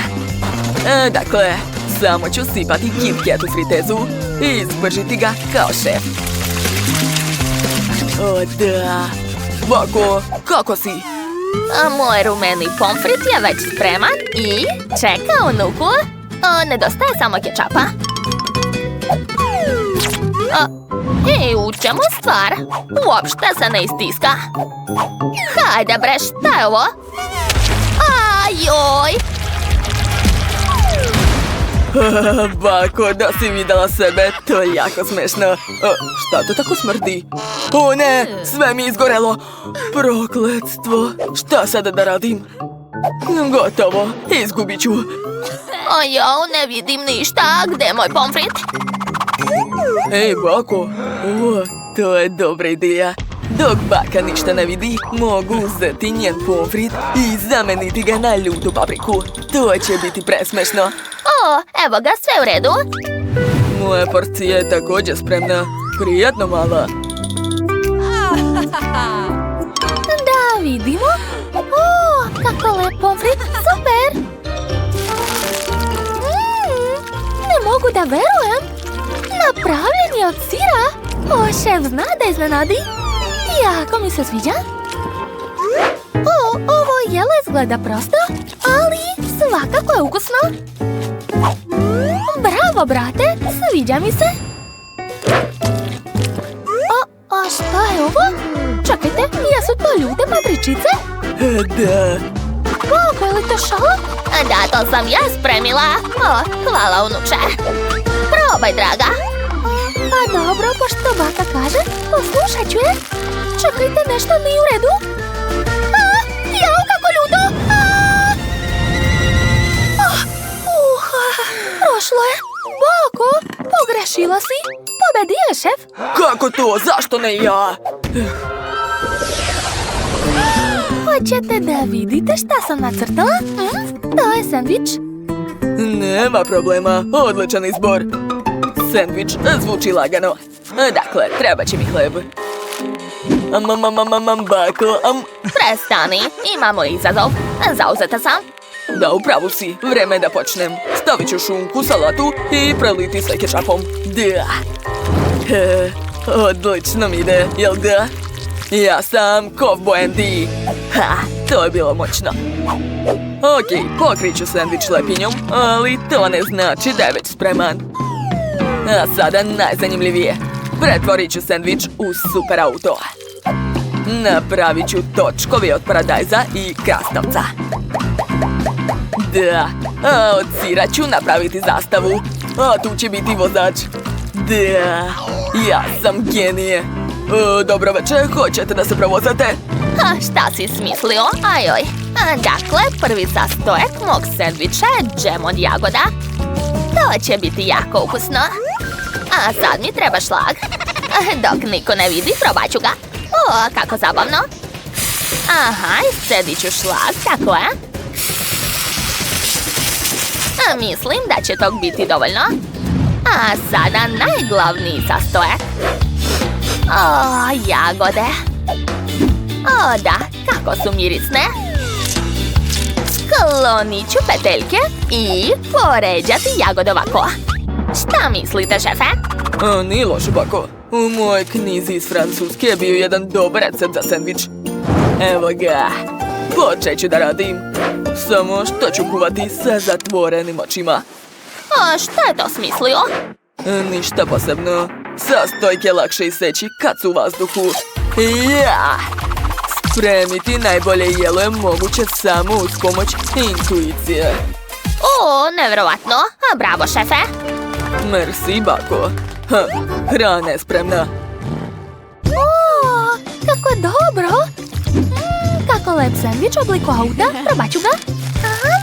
Dakle, samo ću sipati Kit Kat u fritezu i ispržiti ga kao šef. O da. Bako, kako si? A moj rumeni pomfrit je već spreman i čeka unuku. Nedostaje samo kečapa. I u čemu stvar? Uopšte se ne istiska. Hajde bre, šta je ovo? Ajoj! Bako, da si videla sebe, to je jako smešno. Šta to tako smrdi? O ne, sve mi izgorelo. Prokletstvo. Šta sada da radim? Gotovo, izgubit ću. Ne vidim ništa. Gde je moj pomfrit? Ej, Bako, to je dobra ideja. Dok baka ništa ne vidi, mogu uzeti njen pomfrit i zameniti ga na ljutu papriku. To će biti presmešno. Evo ga, sve u redu. Moja porcija je također spremna. Prijatno, mala. Da vidimo. Kako lep pomfrit, super. Ne mogu da verujem. Napravljen je od sira. Šef zna da iznenadi. Jako mi se sviđa. Ovo jelo izgleda prosto, ali svakako je ukusno. Bravo, brate, sviđa mi se. A šta je ovo? Čekajte, jesu to ljute papričice? Da. Kako je li to šala? Da, to sam ja spremila. Hvala, unuče. Probaj, draga. Pa dobro, pošto baka kaže, poslušat ću je. Čekajte, nešto nije u redu. Jao, kako ljuto! Prošlo je. Bako, pogrešila si. Pobedio je šef. Kako to? Zašto ne ja? Hoćete da vidite šta sam nacrtala? To je sandvič. Nema problema, odličan izbor. Sandvič zvuči lagano. Dakle, treba će mi hleb. Bako, Prestani, imamo izazov. Zauzeta sam. Da, upravo si. Vreme je da počnem. Stavit ću šunku, salatu i preliti sve kečapom. Da. Odlično mi ide, jel da? Ja sam Kovboj Andy. To je bilo moćno. Okej, pokrit ću sandvič lepinjom, ali to ne znači da je već spreman. A sada najzanimljivije. Pretvorit ću sandvič u super auto. Napravit ću točkovi od paradajza i krastavca. Da, a od sira ću napraviti zastavu. A tu će biti vozač. Da, ja sam genije. Dobro večer, hoćete da se provozate? Šta si smislio? Ajoj. Dakle, prvi sastojak mog sandviča je džem od jagoda. To će biti jako ukusno. A sad mi treba šlag. Dok niko ne vidi, probat ću ga. Kako zabavno. Aha, iscedit ću šlag, tako je. Mislim da će tog biti dovoljno. A sada najglavniji sastojak. Jagode. Da, kako su mirisne. Sklonit ću peteljke i poređati jagode ovako. Šta mislite, šefe? Nije loše, Bako. U mojoj knjizi iz Francuske je bio jedan dobar recept za sandvič. Evo ga. Počet ću da radim. Samo što ću kuvati sa zatvorenim očima. Šta je to smislio? Ništa posebno. Sastojke je lakše iseći kad su u vazduhu. Ja! Spremiti najbolje jelo je moguće samo uz pomoć intuicije. Nevjerovatno. Bravo, šefe. Merci, Bako. Hrana je spremna. Kako dobro. Kako Lep sandvič u obliku auta, probat ću ga. Aha.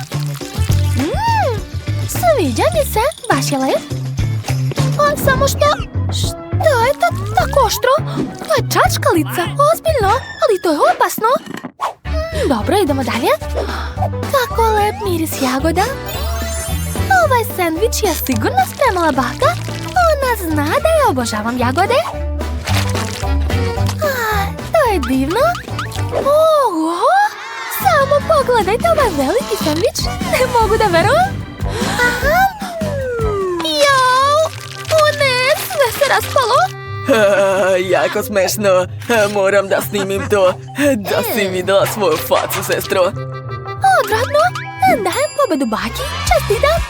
Sviđa mi se, baš je lep. A samo što je to tako oštro? To je čačkalica, ozbiljno, ali to je opasno. Dobro, idemo dalje. Kako lep miris jagoda. Ovaj sandvič je sigurno spremala baka. Ona zna da ja obožavam jagode. To je divno. Oho! Samo pogledajte ovaj veliki sandvič. Ne mogu da verujem. Aha. Jao! O ne, sve se raspalo. Jako smešno. Moram da snimim to. Da si videla svoju facu, sestro. Odvratno. Dajem pobedu baki. Čestitam.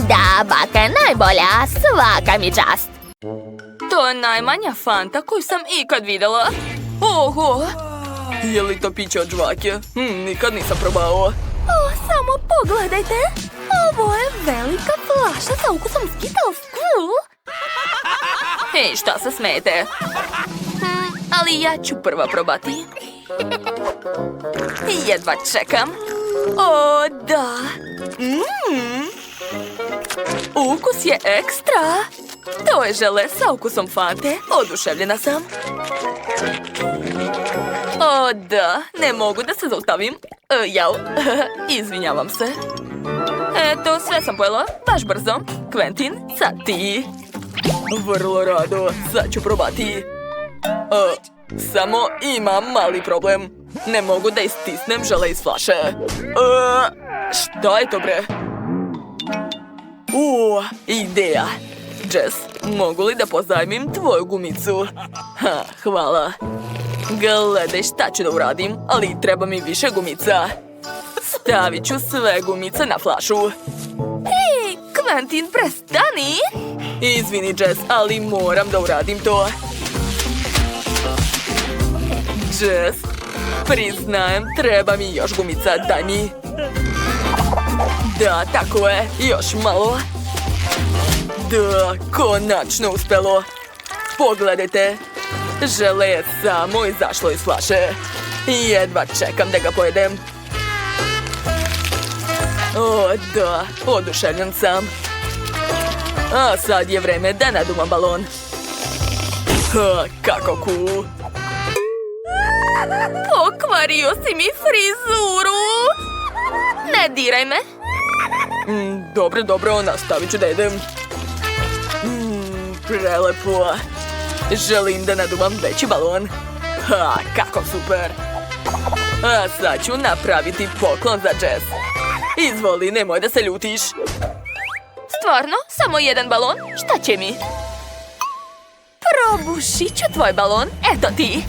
Da, baka je najbolja, svaka mi čast. To je najmanja Fanta koju sam ikad videla. Oho! Je li to piće od žvake? Nikad nisam probao. Samo pogledajte. Ovo je velika flaša sa ukusom Skittles. Hej, šta se smete? Ali ja ću prva probati. Jedva čekam. O, da. Ukus je ekstra. To je žele sa ukusom Fante. Oduševljena sam. O, da. Ne mogu da se zaustavim. Jao. Izvinjavam se. Eto, sve sam pojela. Baš brzo. Quentin, sad ti. Vrlo rado, sad ću probati. Samo imam mali problem. Ne mogu da istisnem žele iz flaše. Šta je to, bre? Ideja. Jess, mogu li da pozajmim tvoju gumicu? Hvala. Gledaj šta ću da uradim, ali treba mi više gumica. Stavit ću sve gumice na flašu. Hej, Quentin, prestani! Izvini, Jess, ali moram da uradim to. Jess, priznajem, treba mi još gumica, daj mi. Da, tako je, još malo. Da, konačno uspelo. Pogledajte, žele je samo izašlo iz flaše. Jedva čekam da ga pojedem. O, da, oduševljen sam. A sad je vreme da nadumam balon. Kako cool. Pokvario si mi frizuru! Ne diraj me! Dobro, nastavit ću da jedem. Prelepo. Želim da nadumam veći balon. Kako super. A sad ću napraviti poklon za Jess. Izvoli, nemoj da se ljutiš. Stvarno? Samo jedan balon? Šta će mi? Probušit ću tvoj balon. Eto ti.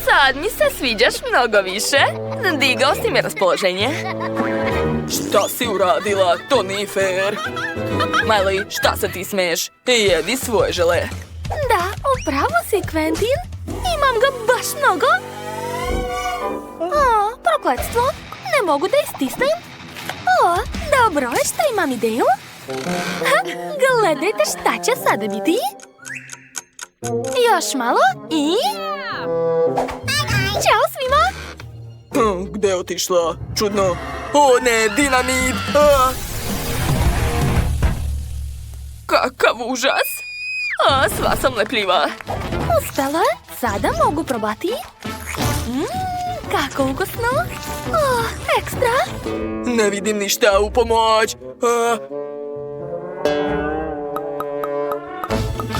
Sad mi se sviđaš mnogo više. Digao si mi raspoloženje. Šta si uradila? To nije fair. Miley, šta se ti smeješ? Jedi svoje žele. Da, upravo si, Quentin. Imam ga baš mnogo. Prokletstvo. Ne mogu da istisnem. Dobro, šta imam ideju? Gledajte šta će sada biti. Još malo i... Ćao svima! Gde je otišla? Čudno. O ne, dinamit! Kakav užas! Sva sam lepljiva. Uspela je, sada mogu probati. Kako ukusno! Ekstra! Ne vidim ništa, u pomoć!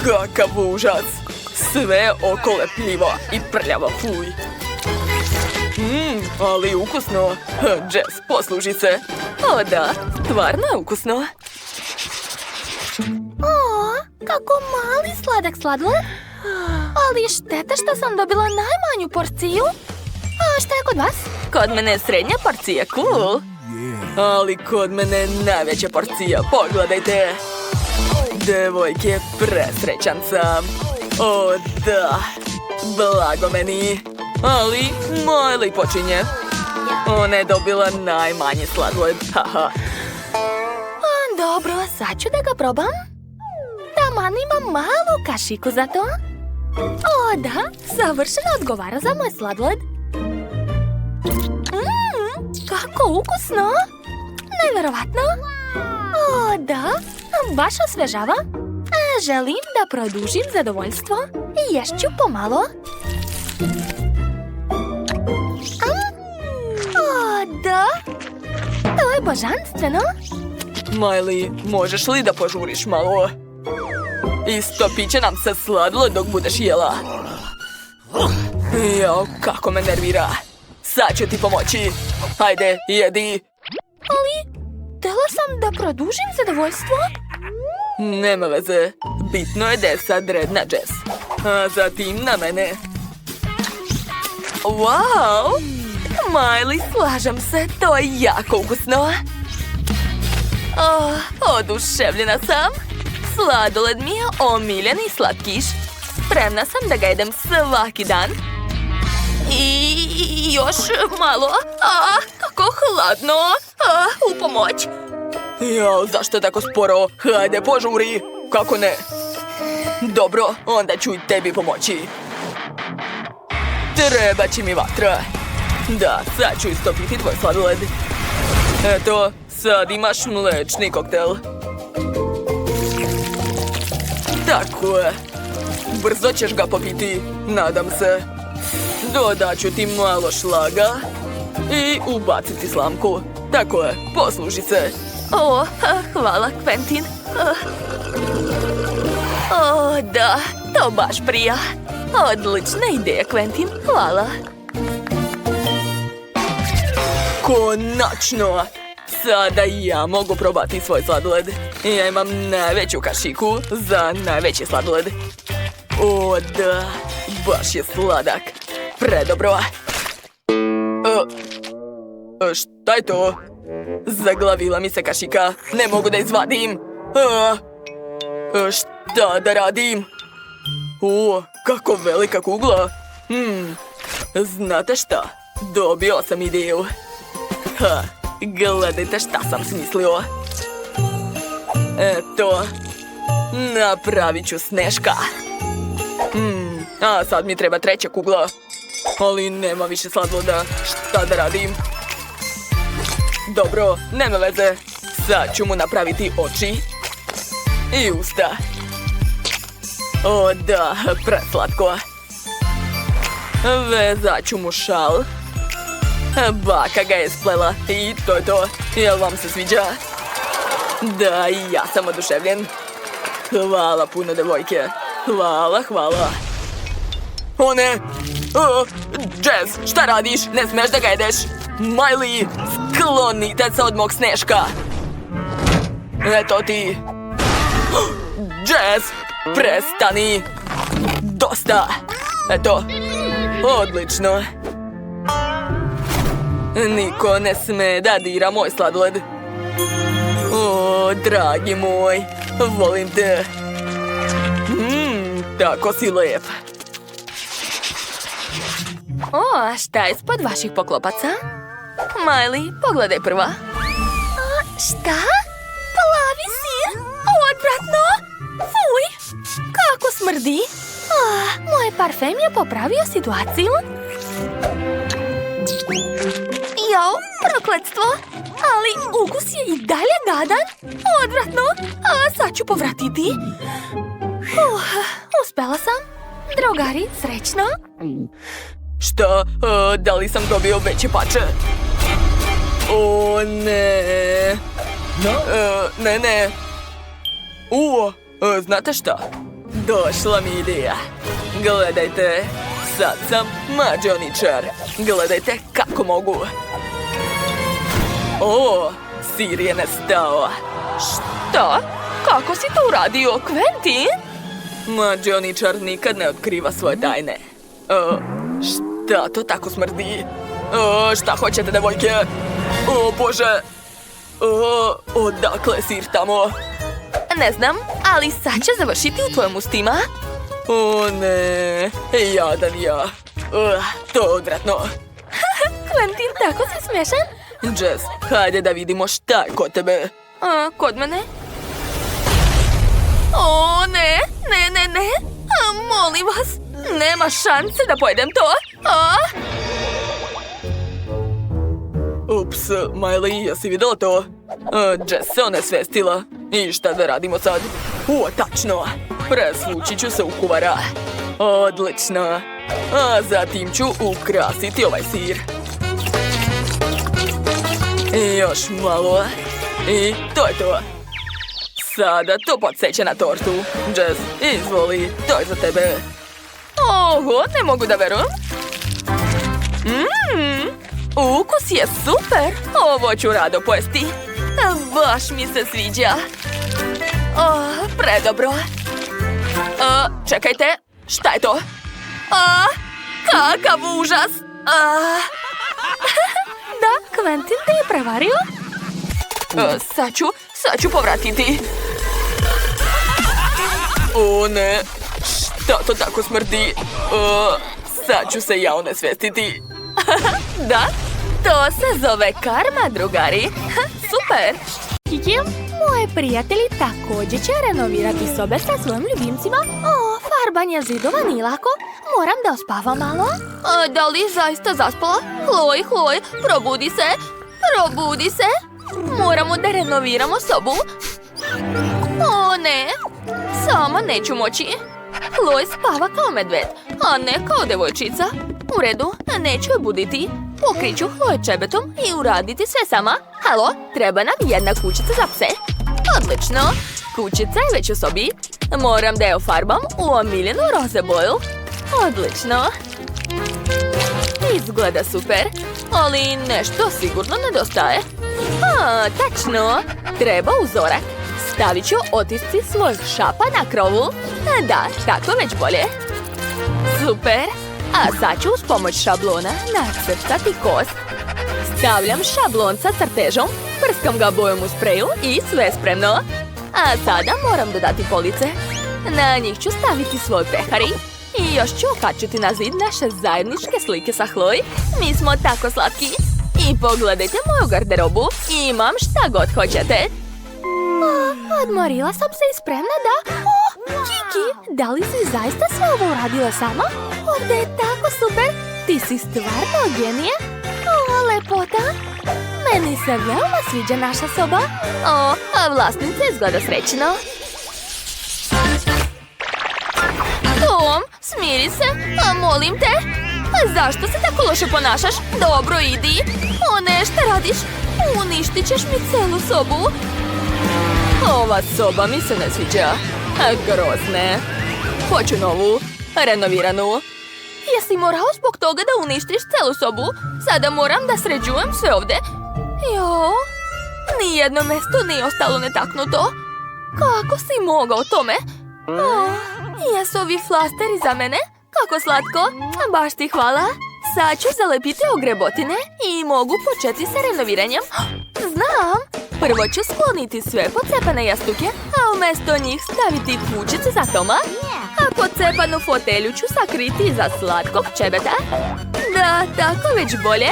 Kakav užas! Sve oko lepljivo i prljavo, fuj! Ali ukusno! Jess, posluži se! O da, stvarno je ukusno. Kako mali sladak sladoled. Ali šteta što sam dobila najmanju porciju. Šta je kod vas? Kod mene je srednja porcija, cool. Ali kod mene najveća porcija, pogledajte! Devojke, presrećan sam. O da, blago meni. Ali Miley počinje. Ona je dobila najmanji sladoled, haha. Dobro, sad ću da ga probam. Taman imam malu kašiku za to. O da, savršeno odgovara za moj sladoled. Jako ukusno! Nevjerovatno! O, da, baš osvežava. Želim da produžim zadovoljstvo i ješću pomalo. O, da! To je božanstveno! Miley, možeš li da požuriš malo? Istopit će nam se sladoled dok budeš jela. Jao, kako me nervira. Sad ću ti pomoći. Hajde, jedi. Ali, htjela sam da produžim zadovoljstvo. Nema veze. Bitno je da je sad red na Jess. A zatim na mene. Wow! Miley, slažem se, to je jako ukusno. Oduševljena sam. Sladoled mi je omiljeni slatkiš. Spremna sam da ga jedem svaki dan. I još malo. Kako hladno. U pomoć. Jao, zašto tako sporo? Hajde, požuri. Kako ne? Dobro, onda ću i tebi pomoći. Treba će mi vatra. Da, sad ću istopiti tvoj sladoled. Eto, sad imaš mlečni koktel. Tako je. Brzo ćeš ga popiti, nadam se. Dodat ću ti malo šlaga i ubaciti slamku. Tako je, posluži se. Hvala, Quentin. Da, to baš prija. Odlična ideja, Quentin, hvala. Konačno! Sada i ja mogu probati svoj sladoled. Ja imam najveću kašiku za najveći sladoled. O, da, baš je sladak. Predobro. Šta je to? Zaglavila mi se kašika. Ne mogu da izvadim. Šta da radim? O, kako velika kugla. Znate šta? Dobio sam ideju. Gledajte šta sam smislio. Eto. Napravit ću sneška. A sad mi treba treća kugla. Ali nema više sladoleda. Šta da radim? Dobro, nema veze. Sad ću mu napraviti oči i usta. O da, preslatko. Vezat ću mu šal. Baka ga je splela i to je to. Jel vam se sviđa? Da, i ja sam oduševljen. Hvala puno, devojke. Hvala, hvala. O ne! Jess, šta radiš? Ne smeš da ga jedeš. Miley, sklonite se od mog sneška. Eto ti. Jess, prestani. Dosta. Eto. Odlično. Niko ne sme da dira moj sladoled. O, dragi moj. Volim te. Tako si lep. A šta je ispod vaših poklopaca? Miley, pogledaj prva. Šta? Plavi sir? Odvratno! Fuj! Kako smrdi! Moj parfem je popravio situaciju. Jao, prokletstvo! Ali ukus je i dalje gadan. Odvratno! Sad ću povratiti. Uspela sam. Drugari, srećno. Šta? Da li sam dobio veće pače? O, ne. Ne. Znate šta? Došla mi ideja. Gledajte, sad sam mađioničar. Gledajte kako mogu. O, sir je nestao. Šta? Kako si to uradio, Quentin? Mađioničar nikad ne otkriva svoje tajne. Šta to tako smrdi? Šta hoćete, devojke? O, Bože! Odakle sir tamo? Ne znam, ali sad će završiti u tvojim ustima. O, ne. Jadan ja. To je odvratno. Quentin, tako si smešan. Jess, hajde da vidimo šta je kod tebe. Kod mene? O, ne. Molim vas, nema šanse da pojedem to. Ups, Miley, jesi vidjela to? Jess se onesvestila. I šta da radimo sad? Tačno. Presvući ću se u kuvara. Odlično. A zatim ću ukrasiti ovaj sir. I još malo. I to je to. Sada to podsjeća na tortu. Jess, izvoli, to je za tebe. Oho, ne mogu da verujem. Ukus je super. Ovo ću rado pojesti. Baš mi se sviđa. Predobro. Čekajte, šta je to? Kakav užas. Da, Quentin te je prevario? Sad ću povratiti. O ne, šta to tako smrdi? Sad ću se ja onesvestiti. Da, to se zove karma, drugari. Super. Kiki, moji prijatelji također će renovirati sobe sa svojim ljubimcima. Farbanje zidova nije lako. Moram da ospavam malo. Da li zaista zaspala? Chloe, probudi se. Moramo da renoviramo sobu. O ne, sama neću moći. Chloe spava kao medved, a ne kao devojčica. U redu, neću je buditi. Pokriću Chloe čebetom i uraditi sve sama. Halo, treba nam jedna kućica za pse. Odlično, kućica je već u sobi. Moram da je ofarbam u omiljenu roze boju. Odlično. Izgleda super, ali nešto sigurno nedostaje. Tačno, treba uzorak. Stavit ću otisci svojeg šapa na krovu. Da, tako već bolje. Super. A sad ću uz pomoć šablona nacrtati kost. Stavljam šablon sa crtežom, prskam ga bojom u spreju i sve je spremno. A sada moram dodati police. Na njih ću staviti svoj pehari. I još ću okačiti na zid naše zajedničke slike sa Chloe. Mi smo tako slatki. I pogledajte moju garderobu. Imam šta god hoćete. Odmorila sam se i spremna da... Kiki, da li si zaista sve ovo uradila sama? Ovdje je tako super. Ti si stvarno genije. Lepota. Meni se veoma sviđa naša soba. A vlasnica izgleda srećno. Tom, smiri se, molim te. Zašto se tako loše ponašaš? Dobro, idi. O ne, šta radiš? Uništit ćeš mi celu sobu. Ova soba mi se ne sviđa. Grozne. Hoću novu, renoviranu. Jesi morao zbog toga da uništiš celu sobu? Sada moram da sređujem sve ovde. Nijedno mesto nije ostalo netaknuto. Kako si mogao tome? Jesu ovi flasteri za mene? Kako slatko. Baš ti hvala. Sad ću zalepiti ogrebotine i mogu početi sa renoviranjem. Znam. Prvo ću skloniti sve pocepane jastuke, a umjesto njih staviti kućice za Toma. A pocepanu fotelju ću sakriti iza slatkog čebeta. Da, tako već bolje.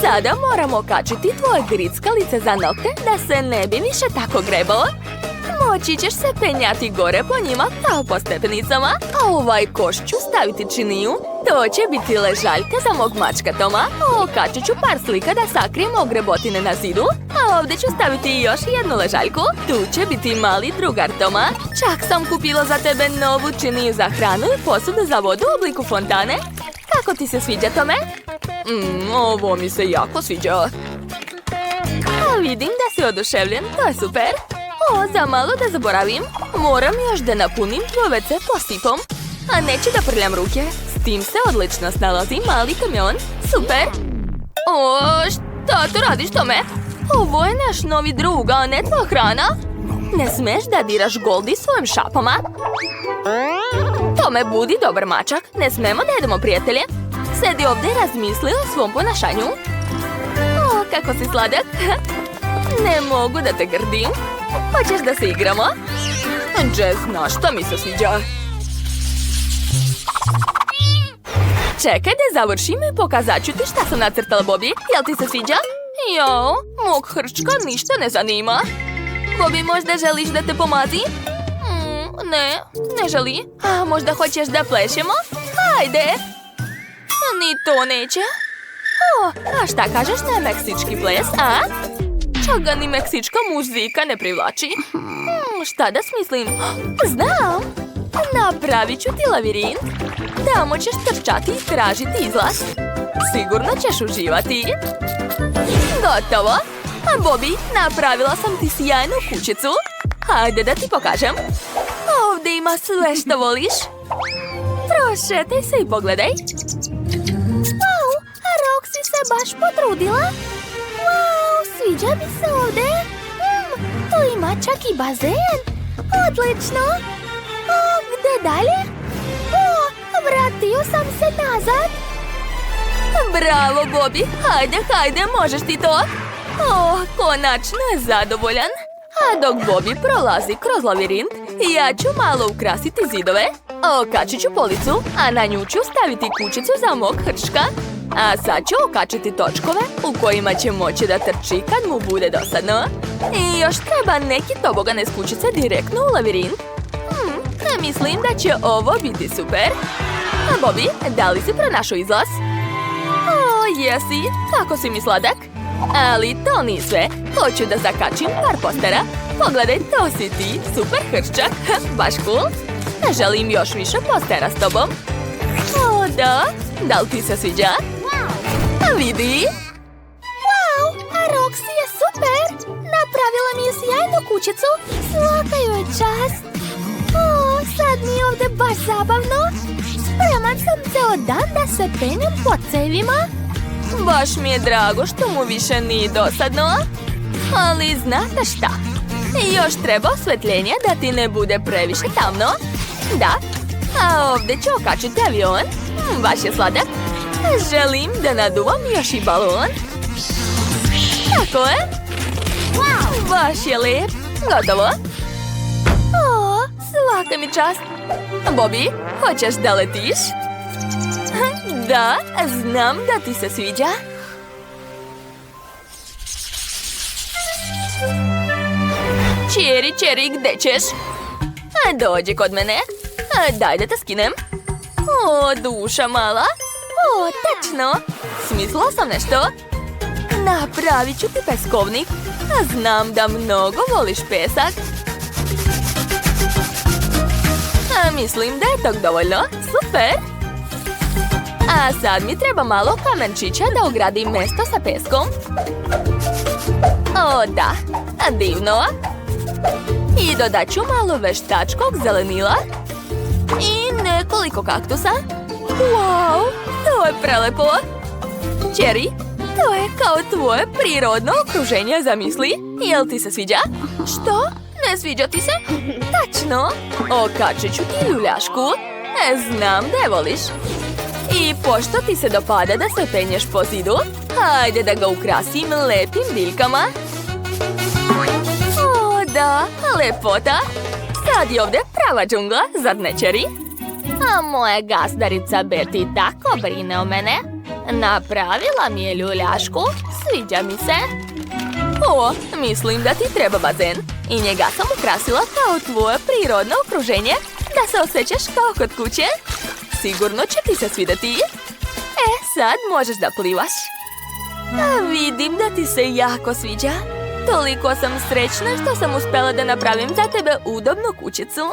Sada moramo okačiti tvoje grickalice za nokte da se ne bi više tako grebalo. Moći ćeš se penjati gore po njima kao po stepenicama, a ovaj koš ću staviti činiju. To će biti ležaljka za mog mačka Toma. Okačit ću par slika da sakrijem ogrebotine na zidu, a ovdje ću staviti još jednu ležaljku. Tu će biti mali drugar Toma. Čak sam kupila za tebe novu činiju za hranu i posudu za vodu u obliku fontane. Kako ti se sviđa, Tome? Ovo mi se jako sviđa. A vidim da si oduševljen, to je super. Za malo da zaboravim, moram još da napunim tvoj WC posipom. A neću da prljam ruke. S tim se odlično snalazi mali kamion. Super. Šta tu radiš, Tome? Ovo je naš novi drug, a ne tvoja hrana. Ne smeš da diraš Goldi svojim šapama. Tome, budi dobar mačak. Ne smemo da jedemo prijatelje. Sedi ovdje i razmisli o svom ponašanju. Kako si sladak. Ne mogu da te grdim. Hoćeš da se igramo? Jess, znaš šta mi se sviđa? Čekaj da završim i pokazat ću ti šta sam nacrtala, Bobby. Jel ti se sviđa? Mog hrčka ništa ne zanima. Bobby, možda želiš da te pomazi? Ne želi. A možda hoćeš da plešemo? Hajde. Ni to neće. A šta kažeš na meksički ples, a? Čak ga ni meksička muzika ne privlači. Šta da smislim? Znam! Napravit ću ti lavirint. Tamo ćeš trčati i tražiti izlaz. Sigurno ćeš uživati. Gotovo! A Bobby, napravila sam ti sjajnu kućicu. Hajde da ti pokažem. Ovdje ima sve što voliš. Prošetaj se i pogledaj. Wow, a Roxy se baš potrudila. Wow, sviđa mi se ovdje. Tu ima čak i bazen. Odlično. O, gdje dalje? O, vratio sam se nazad. Bravo, Bobby. Hajde, možeš ti to. Konačno je zadovoljan. A dok Bobby prolazi kroz lavirint, ja ću malo ukrasiti zidove. Okačit ću policu, a na nju ću staviti kućicu za mog hrčka. A sad ću okačiti točkove u kojima će moći da trči kad mu bude dosadno. I još treba neki tobogan iz kućice direktno u lavirint. Mislim da će ovo biti super. A Bobby, da li si pronašao izlaz? Jesi, kako si mi sladak? Ali to nije sve. Hoću da zakačim par postera. Pogledaj, to si ti, super hrčak. Baš cool. Želim još više postera s tobom. Da li ti se sviđa? Vidi. Wow, a Roxy je super. Napravila mi je sjajnu kućicu. Svaka joj čast. Sad mi je ovdje baš zabavno. Spreman sam ceo dan da se penjem po cevima. Baš mi je drago što mu više nije dosadno. Ali znate šta? Još treba osvetljenje da ti ne bude previše tamno. Da. A ovdje ću okačiti avion. Baš je sladak. Želim da naduvam još i balon. Tako je. Baš je lijep. Gotovo. Svaka mi čast. Bobby, hoćeš da letiš? Da, znam da ti se sviđa. Čeri, gde ćeš? Dođi kod mene. Daj da te skinem. Duša mala. Tačno. Smislila sam nešto. Napravit ću ti peskovnik. Znam da mnogo voliš pesak. Mislim da je tog dovoljno. Super. A sad mi treba malo kamenčića da ogradim mesto sa peskom. Da, divno. I dodat ću malo veštačkog zelenila. I nekoliko kaktusa. Wow, to je prelepo. Cherry, to je kao tvoje prirodno okruženje, zamisli. Jel ti se sviđa? Što? Ne sviđa ti se? Tačno. Okačit ću ti ljuljašku. Znam da je voliš. I pošto ti se dopada da se penješ po zidu, hajde da ga ukrasim lepim biljkama. Da, lepota. Sad je ovdje prava džungla, zar ne, Cherry? A moja gazdarica Betty tako brine o mene. Napravila mi je ljuljašku, sviđa mi se. Mislim da ti treba bazen. I njega sam ukrasila kao tvoje prirodno okruženje, da se osjećaš kao kod kuće. Sigurno će ti se svidjeti. Sad možeš da plivaš. Vidim da ti se jako sviđa. Toliko sam srećna što sam uspjela da napravim za tebe udobnu kućicu.